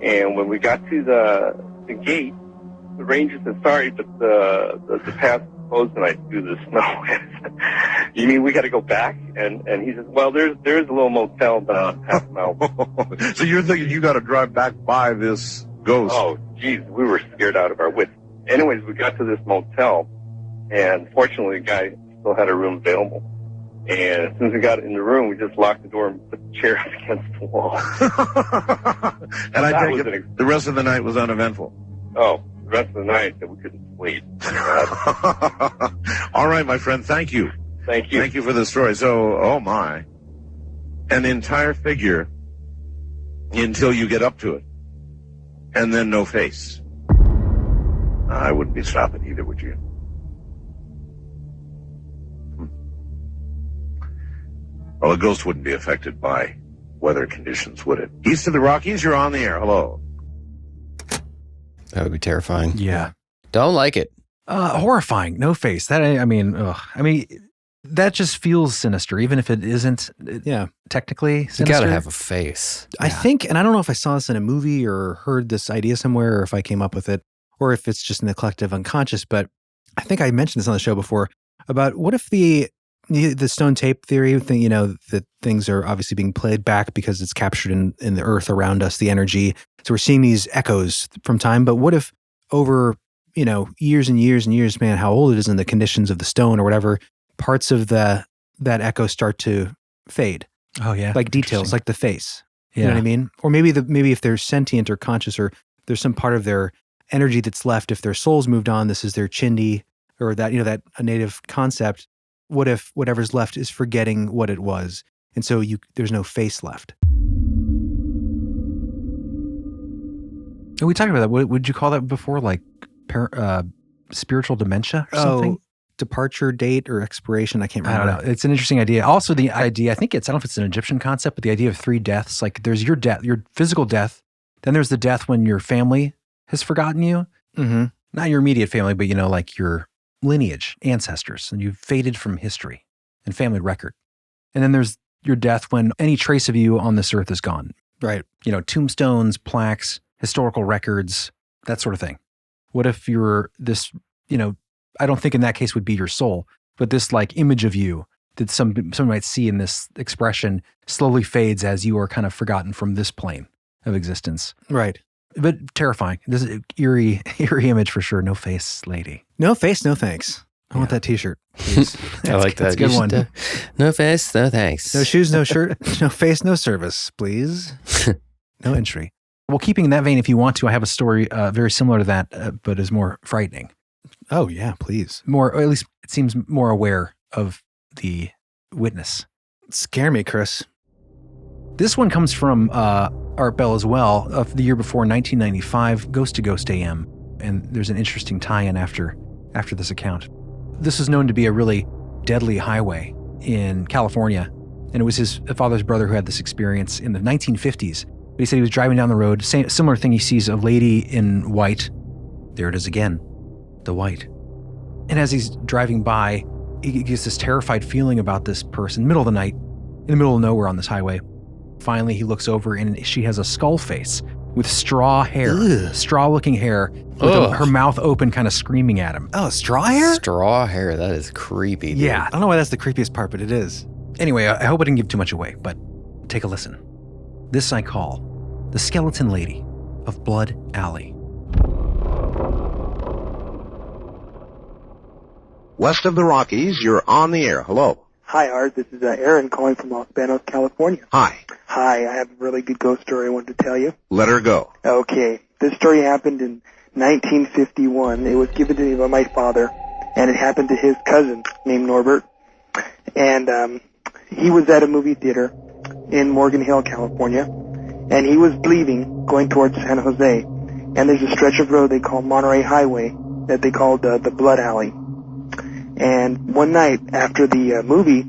And when we got to the gate, the ranger said, "Sorry, but the path is closed tonight due to the snow." "You mean we got to go back?" And he says, "Well, there's a little motel about half a mile." So you're thinking you got to drive back by this ghost? Oh, geez, we were scared out of our wits. Anyways, we got to this motel, and fortunately, the guy still had a room available. And as soon as we got in the room, we just locked the door and put the chair up against the wall. And I take it the rest of the night was uneventful. Oh, the rest of the night that we couldn't sleep. All right, my friend. Thank you. Thank you. Thank you for the story. So, oh my, an entire figure until you get up to it, and then no face. I wouldn't be stopping either, would you? Well, a ghost wouldn't be affected by weather conditions, would it? East of the Rockies, you're on the air. Hello. That would be terrifying. Yeah. Don't like it. Horrifying. No face. That, I mean, that just feels sinister, even if it isn't. Yeah. Technically sinister. You gotta have a face. I think, and I don't know if I saw this in a movie or heard this idea somewhere, or if I came up with it, or if it's just in the collective unconscious. But I think I mentioned this on the show before about what if the stone tape theory thing, that things are obviously being played back because it's captured in the earth around us, the energy. So we're seeing these echoes from time. But what if over, years and years and years, man, how old it is in the conditions of the stone or whatever, parts of that echo start to fade. Oh yeah. Like details, like the face. Yeah. You know what I mean? Or maybe if they're sentient or conscious, or there's some part of their energy that's left, if their soul's moved on, this is their chindi, or that, that a native concept. What if whatever's left is forgetting what it was? And so there's no face left. And we talked about that. What would you call that before? Like spiritual dementia or something? Departure date or expiration. I can't remember. I don't know. It's an interesting idea. Also the idea, I don't know if it's an Egyptian concept, but the idea of 3 deaths, like there's your death, your physical death. Then there's the death when your family has forgotten you. Mm-hmm. Not your immediate family, but like your lineage, ancestors, and you've faded from history and family record. And then there's your death when any trace of you on this earth is gone. Right. Tombstones, plaques, historical records, that sort of thing. What if you're this, I don't think in that case would be your soul, but this like image of you that someone might see in this expression slowly fades as you are kind of forgotten from this plane of existence. Right. But terrifying. This is an eerie image for sure. No face, lady. No face, no thanks. I want that t-shirt, please. I like that. That's a good one. No face, no thanks. No shoes, no shirt, no face, no service, please. No entry. Well, keeping in that vein, if you want to, I have a story very similar to that, but is more frightening. Oh, yeah, please. More, or at least it seems more aware of the witness. Scare me, Chris. This one comes from Art Bell as well, of the year before, 1995, Ghost to Ghost AM. And there's an interesting tie-in after this account. This is known to be a really deadly highway in California. And it was his father's brother who had this experience in the 1950s. But he said he was driving down the road, similar thing, he sees a lady in white. There it is again, the white. And as he's driving by, he gets this terrified feeling about this person, middle of the night, in the middle of nowhere on this highway. Finally, he looks over and she has a skull face with straw hair, straw-looking hair, with her mouth open, kind of screaming at him. Oh, straw hair? Straw hair. That is creepy. Dude. Yeah. I don't know why that's the creepiest part, but it is. Anyway, I hope I didn't give too much away, but take a listen. This I call the Skeleton Lady of Blood Alley. West of the Rockies, you're on the air. Hello. Hi, Art. This is Aaron calling from Los Banos, California. Hi. Hi, I have a really good ghost story I wanted to tell you. Let her go. Okay. This story happened in 1951. It was given to me by my father, and it happened to his cousin named Norbert. And he was at a movie theater in Morgan Hill, California, and he was leaving, going towards San Jose. And there's a stretch of road they call Monterey Highway that they called the Blood Alley. And one night after the movie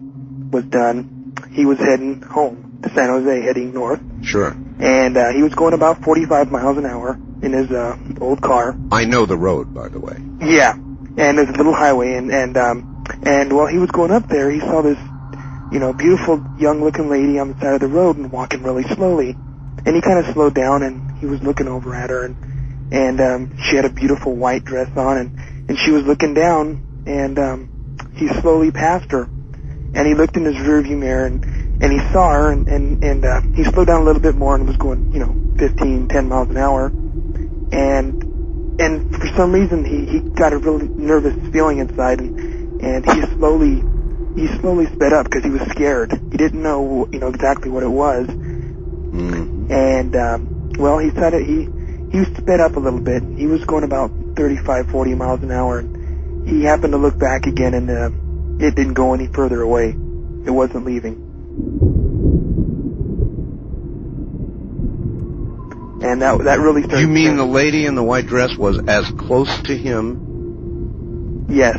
was done, he was heading home to San Jose, heading north. Sure. And he was going about 45 miles an hour in his old car. I know the road, by the way. Yeah, and there's a little highway, and while he was going up there, he saw this, beautiful young-looking lady on the side of the road and walking really slowly. And he kind of slowed down, and he was looking over at her, and she had a beautiful white dress on, and she was looking down. And he slowly passed her, and he looked in his rearview mirror, and he saw her, and he slowed down a little bit more and was going, 10 miles an hour, and for some reason he got a really nervous feeling inside, and he slowly sped up because he was scared. He didn't know, exactly what it was, and well, he sped up a little bit. He was going about 35, 40 miles an hour. And he happened to look back again, and it didn't go any further away. It wasn't leaving. And that really started... You mean the lady in the white dress was as close to him? Yes.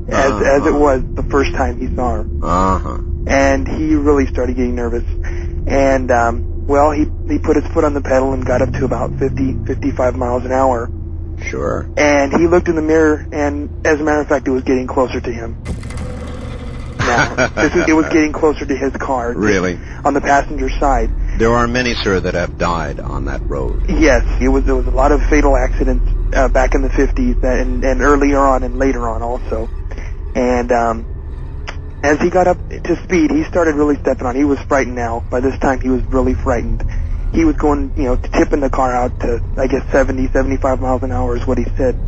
As it was the first time he saw her. Uh-huh. And he really started getting nervous. And, well, he put his foot on the pedal and got up to about 55 miles an hour. Sure. And he looked in the mirror, and as a matter of fact, it was getting closer to him. Now, it was getting closer to his car. Really? On the passenger side. There are many, sir, that have died on that road. Yes, there was a lot of fatal accidents back in the 50s and earlier on and later on also. And as he got up to speed, he started really stepping on. He was frightened now. By this time, he was really frightened. He was going, tipping the car out to, I guess, 70, 75 miles an hour is what he said.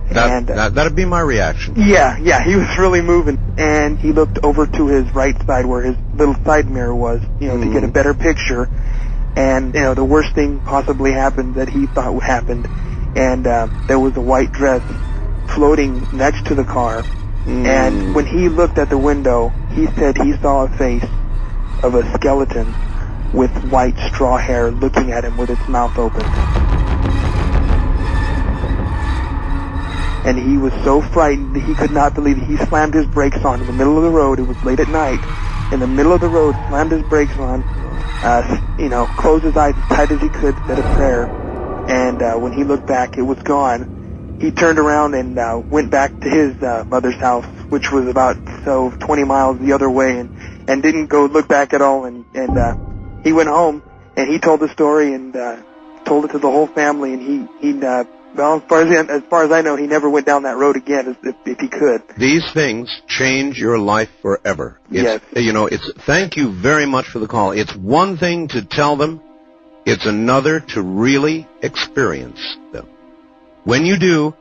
That'd be my reaction. Yeah, he was really moving. And he looked over to his right side where his little side mirror was, to get a better picture. And, the worst thing possibly happened that he thought happened. And there was a white dress floating next to the car. And when he looked at the window, he said he saw a face of a skeleton with white straw hair looking at him with its mouth open. And he was so frightened that he could not believe it. He slammed his brakes on in the middle of the road. It was late at night. In the middle of the road, slammed his brakes on, closed his eyes as tight as he could, said a prayer. And when he looked back, it was gone. He turned around and went back to his mother's house, which was about 20 miles the other way, and didn't go look back at all. And he went home, and he told the story and told it to the whole family. And he well, as far as I know, he never went down that road again if he could. These things change your life forever. Yes. Thank you very much for the call. It's one thing to tell them. It's another to really experience them. When you do,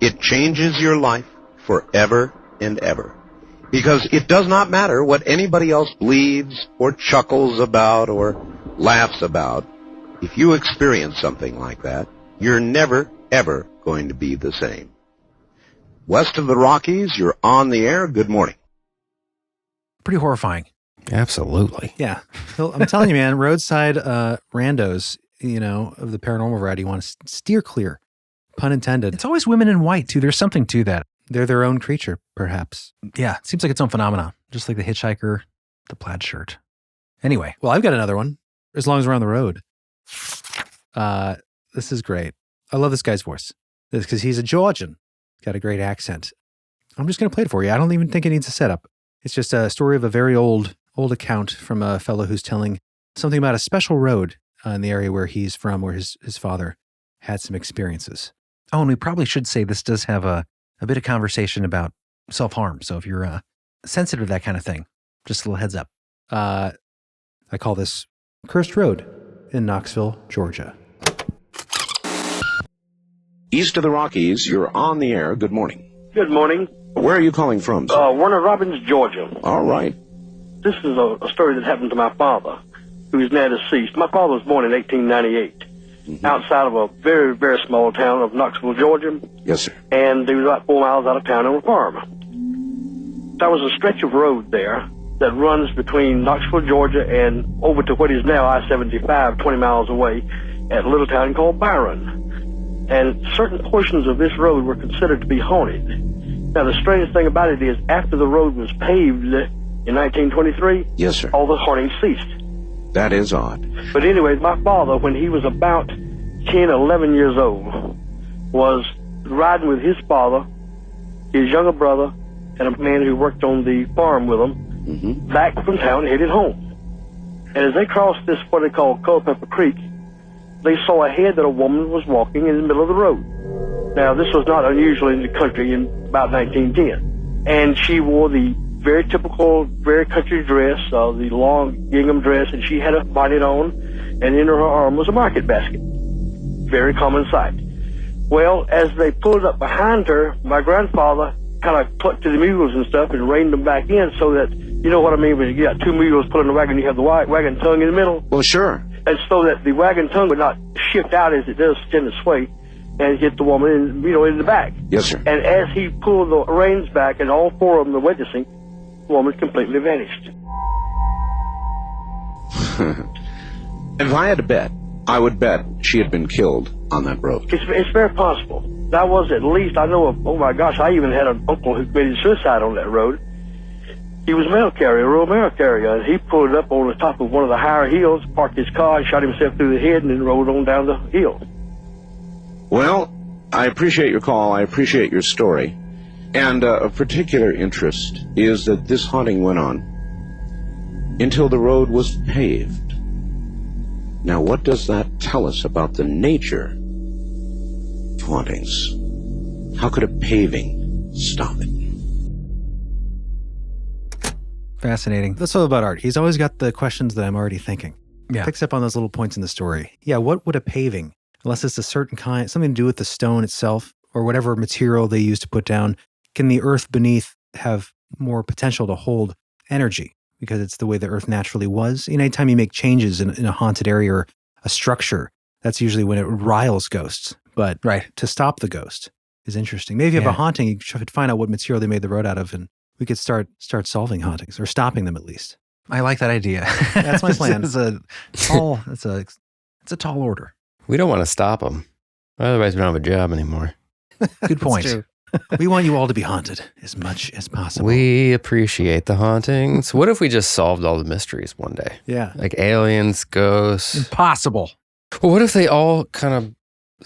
it changes your life forever and ever. Because it does not matter what anybody else believes or chuckles about or laughs about. If you experience something like that, you're never, ever going to be the same. West of the Rockies, you're on the air. Good morning. Pretty horrifying. Absolutely. Yeah. I'm telling you, man, roadside randos, of the paranormal variety, you want to steer clear. Pun intended. It's always women in white, too. There's something to that. They're their own creature, perhaps. Yeah, it seems like its own phenomenon, just like the hitchhiker, the plaid shirt. Anyway. Well, I've got another one, as long as we're on the road. This is great. I love this guy's voice. Because he's a Georgian. Got a great accent. I'm just going to play it for you. I don't even think it needs a setup. It's just a story of a very old account from a fellow who's telling something about a special road in the area where he's from, where his father had some experiences. Oh, and we probably should say this does have a bit of conversation about self-harm. So if you're sensitive to that kind of thing, just a little heads up. I call this Cursed Road in Knoxville, Georgia. East of the Rockies, you're on the air. Good morning. Good morning. Where are you calling from? Warner Robins, Georgia. All right. This is a story that happened to my father, who is now deceased. My father was born in 1898, outside of a very, very small town of Knoxville, Georgia. Yes, sir. And he was about 4 miles out of town on a farm. There was a stretch of road there that runs between Knoxville, Georgia, and over to what is now I-75, 20 miles away, at a little town called Byron. And certain portions of this road were considered to be haunted. Now, the strangest thing about it is, after the road was paved in 1923, yes, sir, all the haunting ceased. That is odd. But anyway, my father, when he was about 10, 11 years old, was riding with his father, his younger brother, and a man who worked on the farm with him, back from town, headed home. And as they crossed this, what they call Culpeper Creek, they saw ahead that a woman was walking in the middle of the road. Now, this was not unusual in the country in about 1910. And she wore the very typical, very country dress, the long gingham dress, and she had a bonnet on, and in her arm was a market basket. Very common sight. Well, as they pulled up behind her, my grandfather kind of clucked to the mules and stuff and reined them back in so that, you know what I mean, when you got two mules pulling the wagon, you have the wagon tongue in the middle. Well, sure. And so that the wagon tongue would not shift out as it does tend to sway and hit the woman in, in the back. Yes, sir. And as he pulled the reins back, and all four of them were witnessing, the woman completely vanished. If I had to bet, I would bet she had been killed on that road. It's very possible. That was at least, I know of, oh my gosh, I even had an uncle who committed suicide on that road. He was a mail carrier, a rural mail carrier, and he pulled up on the top of one of the higher hills, parked his car, and shot himself through the head, and then rode on down the hill. Well, I appreciate your call. I appreciate your story. And of particular interest is that this haunting went on until the road was paved. Now, what does that tell us about the nature of hauntings? How could a paving stop it? Fascinating. That's all about Art. He's always got the questions that I'm already thinking. Yeah. Picks up on those little points in the story. Yeah, what would a paving, unless it's a certain kind, something to do with the stone itself or whatever material they use to put down, can the earth beneath have more potential to hold energy because it's the way the earth naturally was? Anytime you make changes in a haunted area or a structure, that's usually when it riles ghosts. But to stop the ghost is interesting. Maybe if you have a haunting, you should find out what material they made the road out of, and we could start solving hauntings or stopping them at least. I like that idea. That's my plan. It's a tall order. We don't want to stop them. Otherwise, we don't have a job anymore. Good point. We want you all to be haunted as much as possible. We appreciate the hauntings. What if we just solved all the mysteries one day? Yeah. Like aliens, ghosts. Impossible. Well, what if they all kind of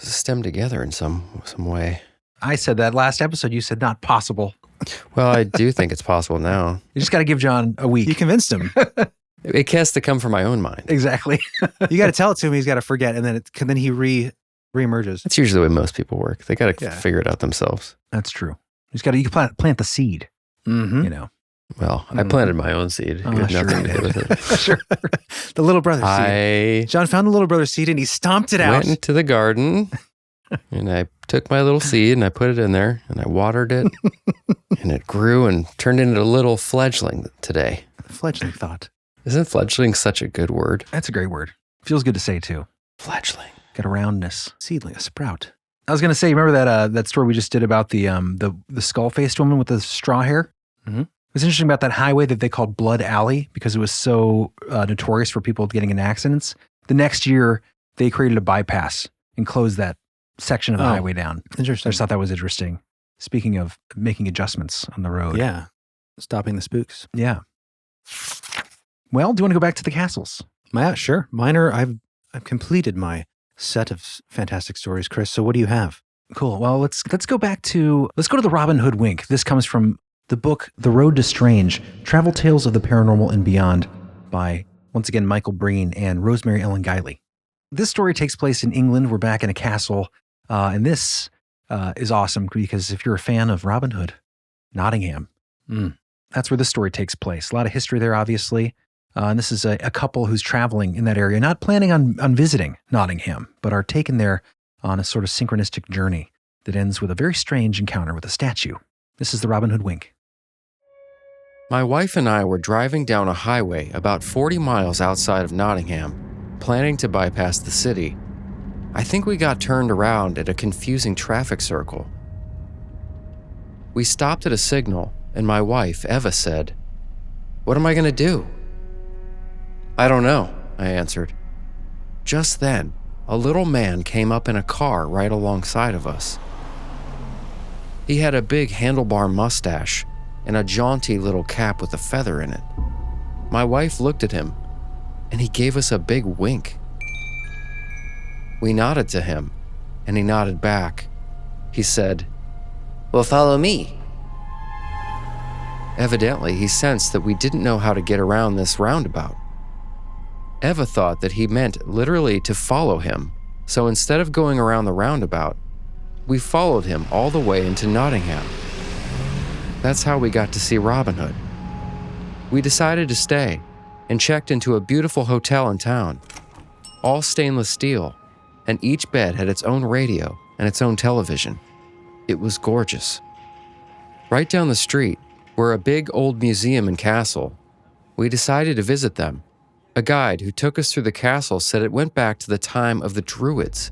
stem together in some way? I said that last episode. You said not possible. Well, I do think it's possible now. You just got to give John a week. You convinced him. It has to come from my own mind. Exactly. You got to tell it to him. He's got to forget, and then he reemerges. That's usually the way most people work. They got to figure it out themselves. That's true. You can plant the seed. Mm-hmm. Well, I planted my own seed. It had nothing to do with it. Sure. The little brother seed. John found the little brother seed and he stomped it out. Went into the garden and I took my little seed and I put it in there and I watered it and it grew and turned into a little fledgling today. Fledgling thought. Isn't fledgling such a good word? That's a great word. Feels good to say too. Fledgling. Got a roundness. Seedling, a sprout. I was going to say, remember that story we just did about the skull-faced woman with the straw hair? Mm-hmm. It was interesting about that highway that they called Blood Alley because it was so notorious for people getting in accidents. The next year, they created a bypass and closed that section of the highway down. Interesting. I just thought that was interesting. Speaking of making adjustments on the road. Yeah. Stopping the spooks. Yeah. Well, do you want to go back to the castles? Yeah, sure. Mine are, I've completed my set of fantastic stories, Chris. So what do you have? Cool. Well, let's go to the Robin Hood wink. This comes from the book The Road to Strange: Travel Tales of the Paranormal and Beyond by, once again, Michael Breen and Rosemary Ellen Guiley. This story takes place in England. We're back in a castle, and this is awesome because if you're a fan of Robin Hood, Nottingham, that's where this story takes place. A lot of history there, obviously. And this is a couple who's traveling in that area, not planning on visiting Nottingham, but are taken there on a sort of synchronistic journey that ends with a very strange encounter with a statue. This is the Robin Hood wink. My wife and I were driving down a highway about 40 miles outside of Nottingham, planning to bypass the city. I think we got turned around at a confusing traffic circle. We stopped at a signal, and my wife, Eva, said, "What am I going to do?" "I don't know," I answered. Just then, a little man came up in a car right alongside of us. He had a big handlebar mustache and a jaunty little cap with a feather in it. My wife looked at him, and he gave us a big wink. We nodded to him, and he nodded back. He said, "Well, follow me." Evidently, he sensed that we didn't know how to get around this roundabout. Eva thought that he meant literally to follow him, so instead of going around the roundabout, we followed him all the way into Nottingham. That's how we got to see Robin Hood. We decided to stay and checked into a beautiful hotel in town, all stainless steel, and each bed had its own radio and its own television. It was gorgeous. Right down the street were a big old museum and castle. We decided to visit them. A guide who took us through the castle said it went back to the time of the Druids.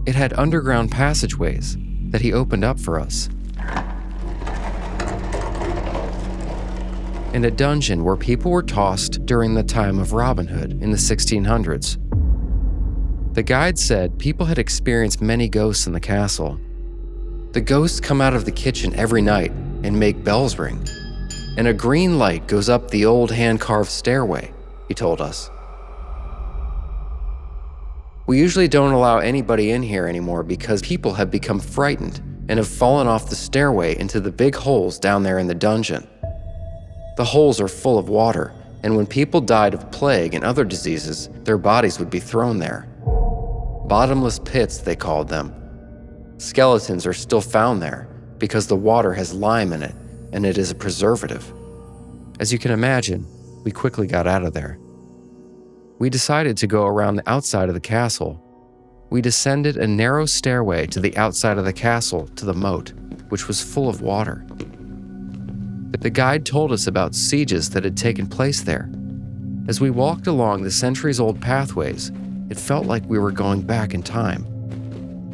It had underground passageways that he opened up for us, and a dungeon where people were tossed during the time of Robin Hood in the 1600s. The guide said people had experienced many ghosts in the castle. The ghosts come out of the kitchen every night and make bells ring, and a green light goes up the old hand-carved stairway, he told us. We usually don't allow anybody in here anymore because people have become frightened and have fallen off the stairway into the big holes down there in the dungeon. The holes are full of water, and when people died of plague and other diseases, their bodies would be thrown there. Bottomless pits, they called them. Skeletons are still found there because the water has lime in it, and it is a preservative. As you can imagine, we quickly got out of there. We decided to go around the outside of the castle. We descended a narrow stairway to the outside of the castle to the moat, which was full of water. The guide told us about sieges that had taken place there. As we walked along the centuries-old pathways, it felt like we were going back in time.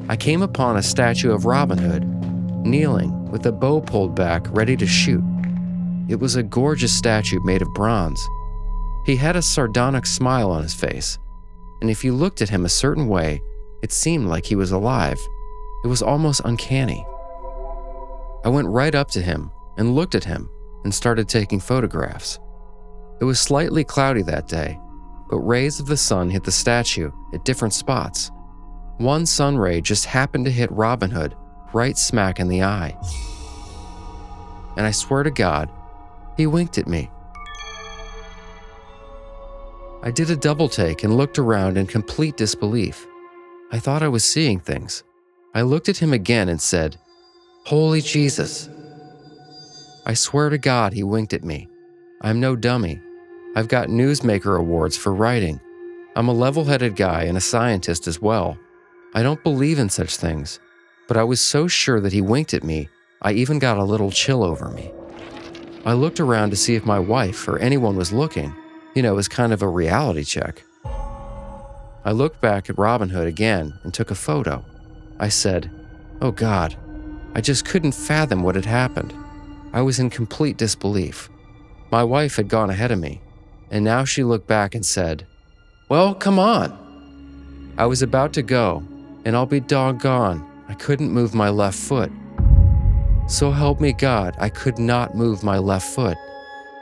I came upon a statue of Robin Hood, kneeling with a bow pulled back, ready to shoot. It was a gorgeous statue made of bronze. He had a sardonic smile on his face, and if you looked at him a certain way, it seemed like he was alive. It was almost uncanny. I went right up to him and looked at him and started taking photographs. It was slightly cloudy that day, but rays of the sun hit the statue at different spots. One sun ray just happened to hit Robin Hood right smack in the eye. And I swear to God, he winked at me. I did a double take and looked around in complete disbelief. I thought I was seeing things. I looked at him again and said, "Holy Jesus." I swear to God he winked at me. I'm no dummy. I've got newsmaker awards for writing. I'm a level-headed guy and a scientist as well. I don't believe in such things, but I was so sure that he winked at me, I even got a little chill over me. I looked around to see if my wife or anyone was looking. It was kind of a reality check. I looked back at Robin Hood again and took a photo. I said, "Oh God," I just couldn't fathom what had happened. I was in complete disbelief. My wife had gone ahead of me, and now she looked back and said, "Well, come on." I was about to go, and I'll be doggone, I couldn't move my left foot. So help me God, I could not move my left foot.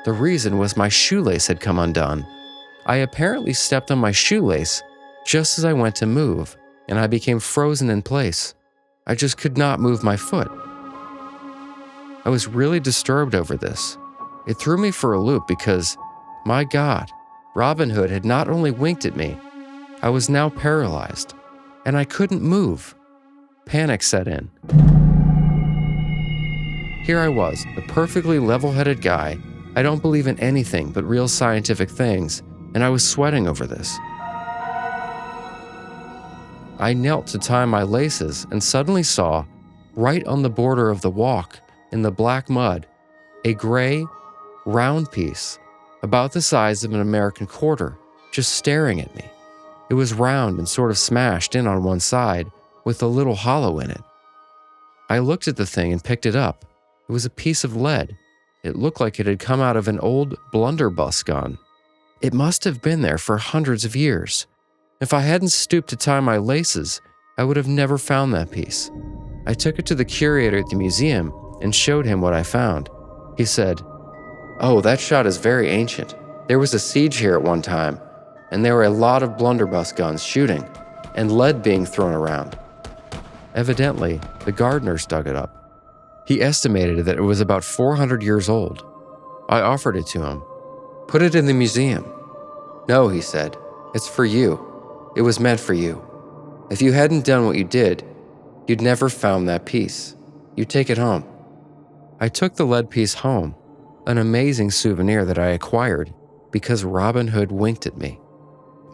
The reason was my shoelace had come undone. I apparently stepped on my shoelace just as I went to move, and I became frozen in place. I just could not move my foot. I was really disturbed over this. It threw me for a loop because, my God, Robin Hood had not only winked at me, I was now paralyzed, and I couldn't move. Panic set in. Here I was, a perfectly level-headed guy. I don't believe in anything but real scientific things, and I was sweating over this. I knelt to tie my laces and suddenly saw, right on the border of the walk, in the black mud, a gray, round piece, about the size of an American quarter, just staring at me. It was round and sort of smashed in on one side, with a little hollow in it. I looked at the thing and picked it up. It was a piece of lead. It looked like it had come out of an old blunderbuss gun. It must have been there for hundreds of years. If I hadn't stooped to tie my laces, I would have never found that piece. I took it to the curator at the museum and showed him what I found. He said, "Oh, that shot is very ancient. There was a siege here at one time, and there were a lot of blunderbuss guns shooting, and lead being thrown around." Evidently, the gardeners dug it up. He estimated that it was about 400 years old. I offered it to him. "Put it in the museum." "No," he said, "it's for you. It was meant for you. If you hadn't done what you did, you'd never found that piece. You take it home." I took the lead piece home, an amazing souvenir that I acquired because Robin Hood winked at me.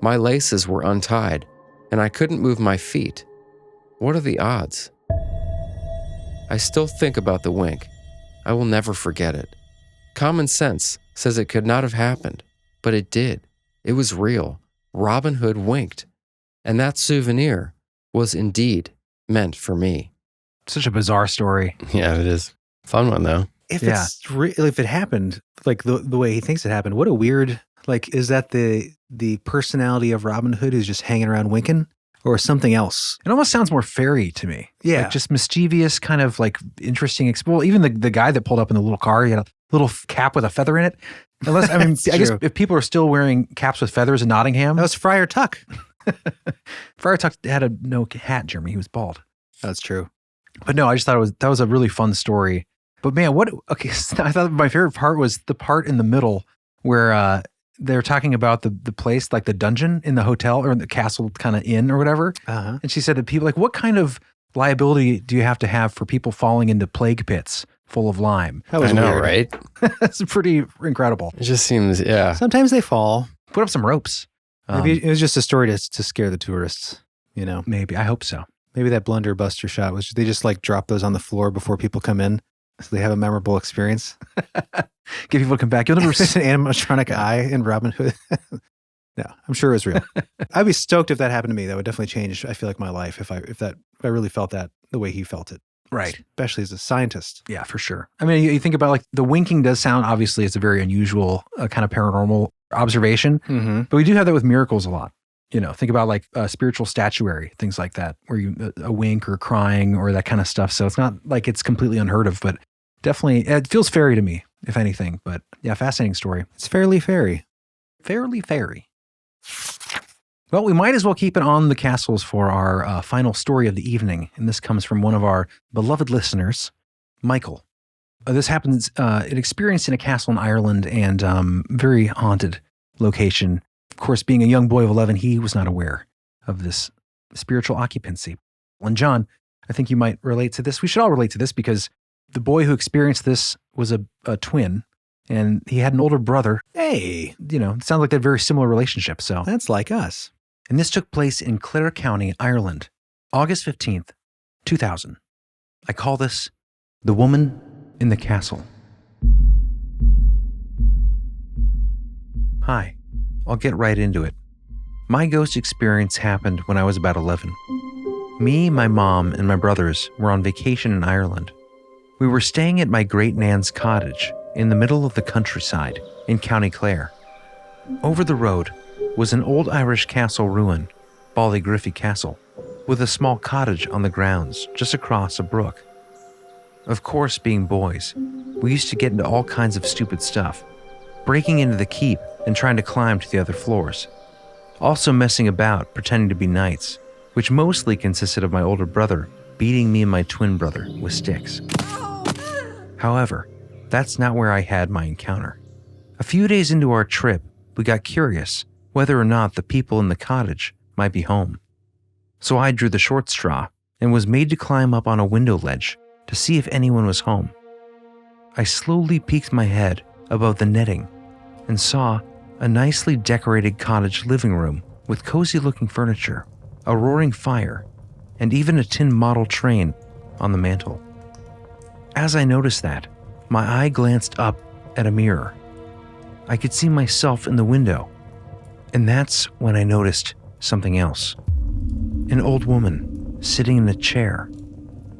My laces were untied, and I couldn't move my feet. What are the odds? I still think about the wink. I will never forget it. Common sense says it could not have happened, but it did. It was real. Robin Hood winked, and that souvenir was indeed meant for me. Such a bizarre story. Yeah, it is. Fun one, though. If it happened, like the way he thinks it happened, what a weird, like, is that the personality of Robin Hood who's just hanging around winking? Or something else? It almost sounds more fairy to me. Yeah. Like just mischievous, kind of like interesting. Well, even the guy that pulled up in the little car, he had a little cap with a feather in it. Unless, I mean, I guess if people are still wearing caps with feathers in Nottingham. That was Friar Tuck. Friar Tuck had no hat, Jeremy. He was bald. That's true. But no, I just thought that was a really fun story. But man, I thought my favorite part was the part in the middle where they're talking about the place, like the dungeon in the hotel or in the castle kind of inn or whatever. Uh-huh. And she said that people, like, what kind of liability do you have to have for people falling into plague pits full of lime? That was weird, right? That's pretty incredible. It just seems, yeah. Sometimes they fall. Put up some ropes. Maybe it was just a story to scare the tourists, you know? Maybe. I hope so. Maybe that blunderbuster shot was, they just like drop those on the floor before people come in so they have a memorable experience. Get people to come back. You'll never see an animatronic eye in Robin Hood. No, I'm sure it was real. I'd be stoked if that happened to me. That would definitely change, I feel like, my life if I really felt that the way he felt it. Right. Especially as a scientist. Yeah, for sure. I mean, you think about like the winking does sound, obviously it's a very unusual kind of paranormal observation, but we do have that with miracles a lot. You know, think about like spiritual statuary, things like that, where you a wink or crying or that kind of stuff. So it's not like it's completely unheard of, but definitely it feels fairy to me, if anything. But yeah, fascinating story. It's fairly fairy. Fairly fairy. Well, we might as well keep it on the castles for our final story of the evening. And this comes from one of our beloved listeners, Michael. This happens, it experienced in a castle in Ireland and very haunted location. Of course, being a young boy of 11, he was not aware of this spiritual occupancy. And John, I think you might relate to this. We should all relate to this because the boy who experienced this was a twin, and he had an older brother. Hey! You know, it sounds like they had a very similar relationship. So that's like us. And this took place in Clare County, Ireland, August 15th, 2000. I call this The Woman in the Castle. Hi. I'll get right into it. My ghost experience happened when I was about 11. Me, my mom, and my brothers were on vacation in Ireland. We were staying at my great-nan's cottage in the middle of the countryside in County Clare. Over the road was an old Irish castle ruin, Ballygriffy Castle, with a small cottage on the grounds just across a brook. Of course, being boys, we used to get into all kinds of stupid stuff, breaking into the keep and trying to climb to the other floors. Also messing about, pretending to be knights, which mostly consisted of my older brother beating me and my twin brother with sticks. However, that's not where I had my encounter. A few days into our trip, we got curious whether or not the people in the cottage might be home. So I drew the short straw and was made to climb up on a window ledge to see if anyone was home. I slowly peeked my head above the netting and saw a nicely decorated cottage living room with cozy-looking furniture, a roaring fire, and even a tin model train on the mantel. As I noticed that, my eye glanced up at a mirror. I could see myself in the window, and that's when I noticed something else. An old woman sitting in a chair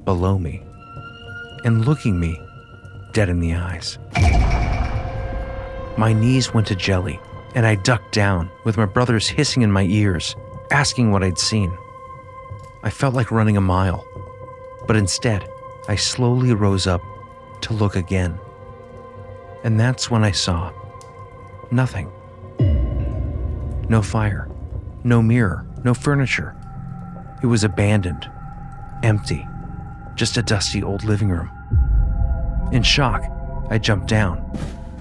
below me and looking me dead in the eyes. My knees went to jelly, and I ducked down with my brothers hissing in my ears, asking what I'd seen. I felt like running a mile, but instead, I slowly rose up to look again. And that's when I saw nothing. No fire, no mirror, no furniture. It was abandoned, empty, just a dusty old living room. In shock, I jumped down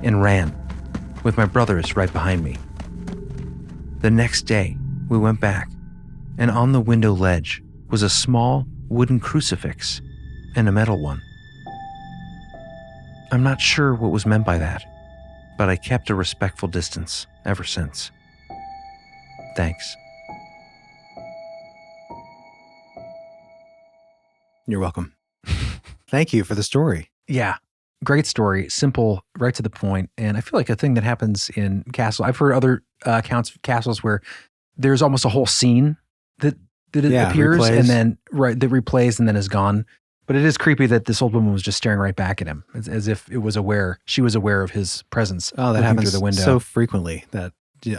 and ran, with my brothers right behind me. The next day, we went back, and on the window ledge was a small wooden crucifix and a metal one. I'm not sure what was meant by that, but I kept a respectful distance ever since. Thanks. You're welcome. Thank you for the story. Yeah. Great story. Simple, right to the point. And I feel like a thing that happens in Castle, I've heard other accounts of castles where there's almost a whole scene that appears replays. and then that replays and then is gone. But it is creepy that this old woman was just staring right back at him as if she was aware of his presence. Oh, that happens through the window so frequently that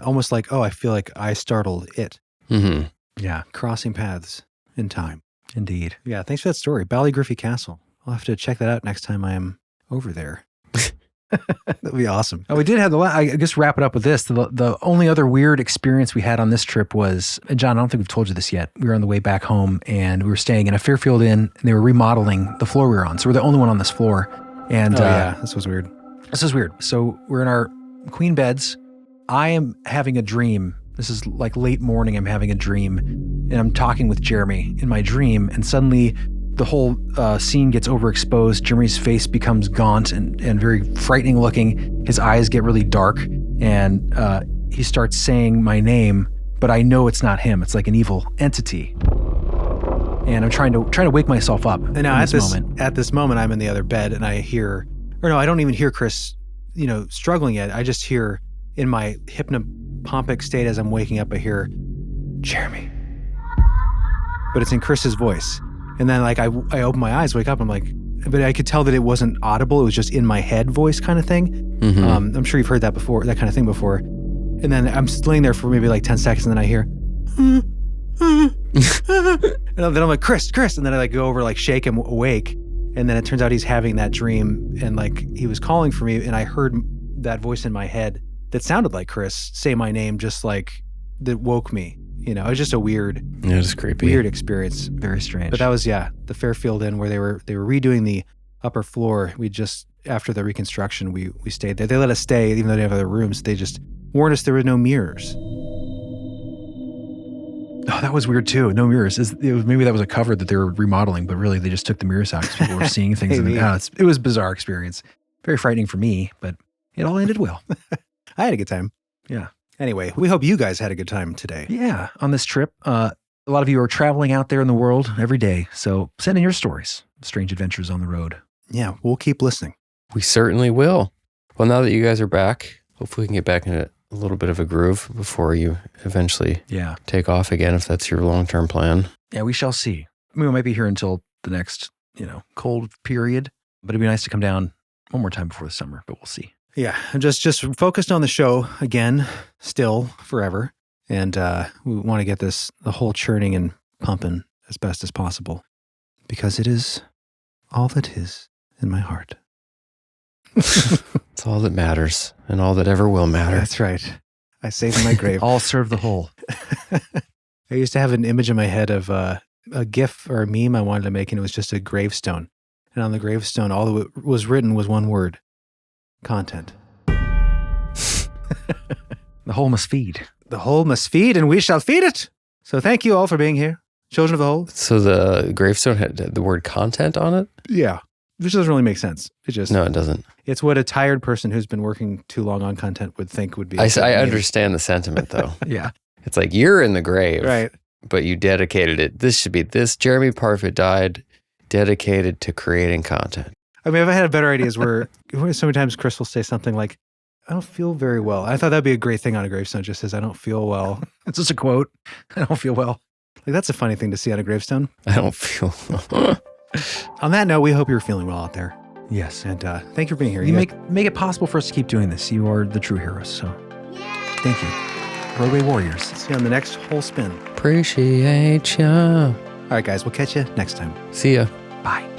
almost like, I feel like I startled it. Mm-hmm. Yeah. Crossing paths in time. Indeed. Yeah, thanks for that story. Ballygriffy Castle. I'll have to check that out next time I am over there. That'd be awesome. Oh, we did have I guess wrap it up with this. The only other weird experience we had on this trip was, and John, I don't think we've told you this yet. We were on the way back home and we were staying in a Fairfield Inn and they were remodeling the floor we were on. So we're the only one on this floor. And this was weird. This is weird. So we're in our queen beds. I am having a dream. This is like late morning. I'm having a dream and I'm talking with Jeremy in my dream. And suddenly the whole scene gets overexposed. Jeremy's face becomes gaunt and very frightening looking. His eyes get really dark and he starts saying my name, but I know it's not him. It's like an evil entity. And I'm trying to wake myself up. And now at this moment, I'm in the other bed and I don't even hear Chris, struggling yet. I just hear in my hypnopompic state as I'm waking up, I hear Jeremy, but it's in Chris's voice. And then I open my eyes, wake up, I'm like, but I could tell that it wasn't audible. It was just in my head voice kind of thing. Mm-hmm. I'm sure you've heard that before, that kind of thing before. And then I'm laying there for maybe like 10 seconds and then I hear, and then I'm like, Chris. And then I go over, shake him awake. And then it turns out he's having that dream and he was calling for me. And I heard that voice in my head that sounded like Chris say my name, just that woke me. It was just a weird, it was creepy, weird experience. Very strange. But that was, the Fairfield Inn where they were redoing the upper floor. We just, after the reconstruction, we stayed there. They let us stay, even though they have other rooms. They just warned us there were no mirrors. Oh, that was weird too. No mirrors. Maybe that was a cover that they were remodeling, but really they just took the mirrors out because people were seeing things. It was a bizarre experience. Very frightening for me, but it all ended well. I had a good time. Yeah. Anyway, we hope you guys had a good time today. Yeah, on this trip. A lot of you are traveling out there in the world every day. So send in your stories. Strange adventures on the road. Yeah, we'll keep listening. We certainly will. Well, now that you guys are back, hopefully we can get back in a little bit of a groove before you eventually take off again, if that's your long-term plan. Yeah, we shall see. We might be here until the next, cold period, but it'd be nice to come down one more time before the summer, but we'll see. Yeah, I'm just focused on the show again, still, forever. And we want to get the whole churning and pumping as best as possible because it is all that is in my heart. It's all that matters and all that ever will matter. That's right. I say to my grave. All serve the whole. I used to have an image in my head of a GIF or a meme I wanted to make, and it was just a gravestone. And on the gravestone, all that was written was one word: content. The whole must feed. The whole must feed, and we shall feed it. So thank you all for being here. Children of the whole. So the gravestone had the word content on it? Yeah. Which doesn't really make sense. No, it doesn't. It's what a tired person who's been working too long on content would think would be. I understand the sentiment, though. Yeah. It's like you're in the grave, right? But you dedicated it. This should be this. Jeremy Parfit died dedicated to creating content. I mean, if I had better ideas where so many times Chris will say something like, I don't feel very well. I thought that'd be a great thing on a gravestone. Just says, I don't feel well. It's just a quote. I don't feel well. Like, that's a funny thing to see on a gravestone. I don't feel well. On that note, we hope you're feeling well out there. Yes. And thank you for being here. You make it possible for us to keep doing this. You are the true heroes. So thank you. Roadway Warriors. See you on the next whole spin. Appreciate ya. All right, guys. We'll catch you next time. See ya. Bye.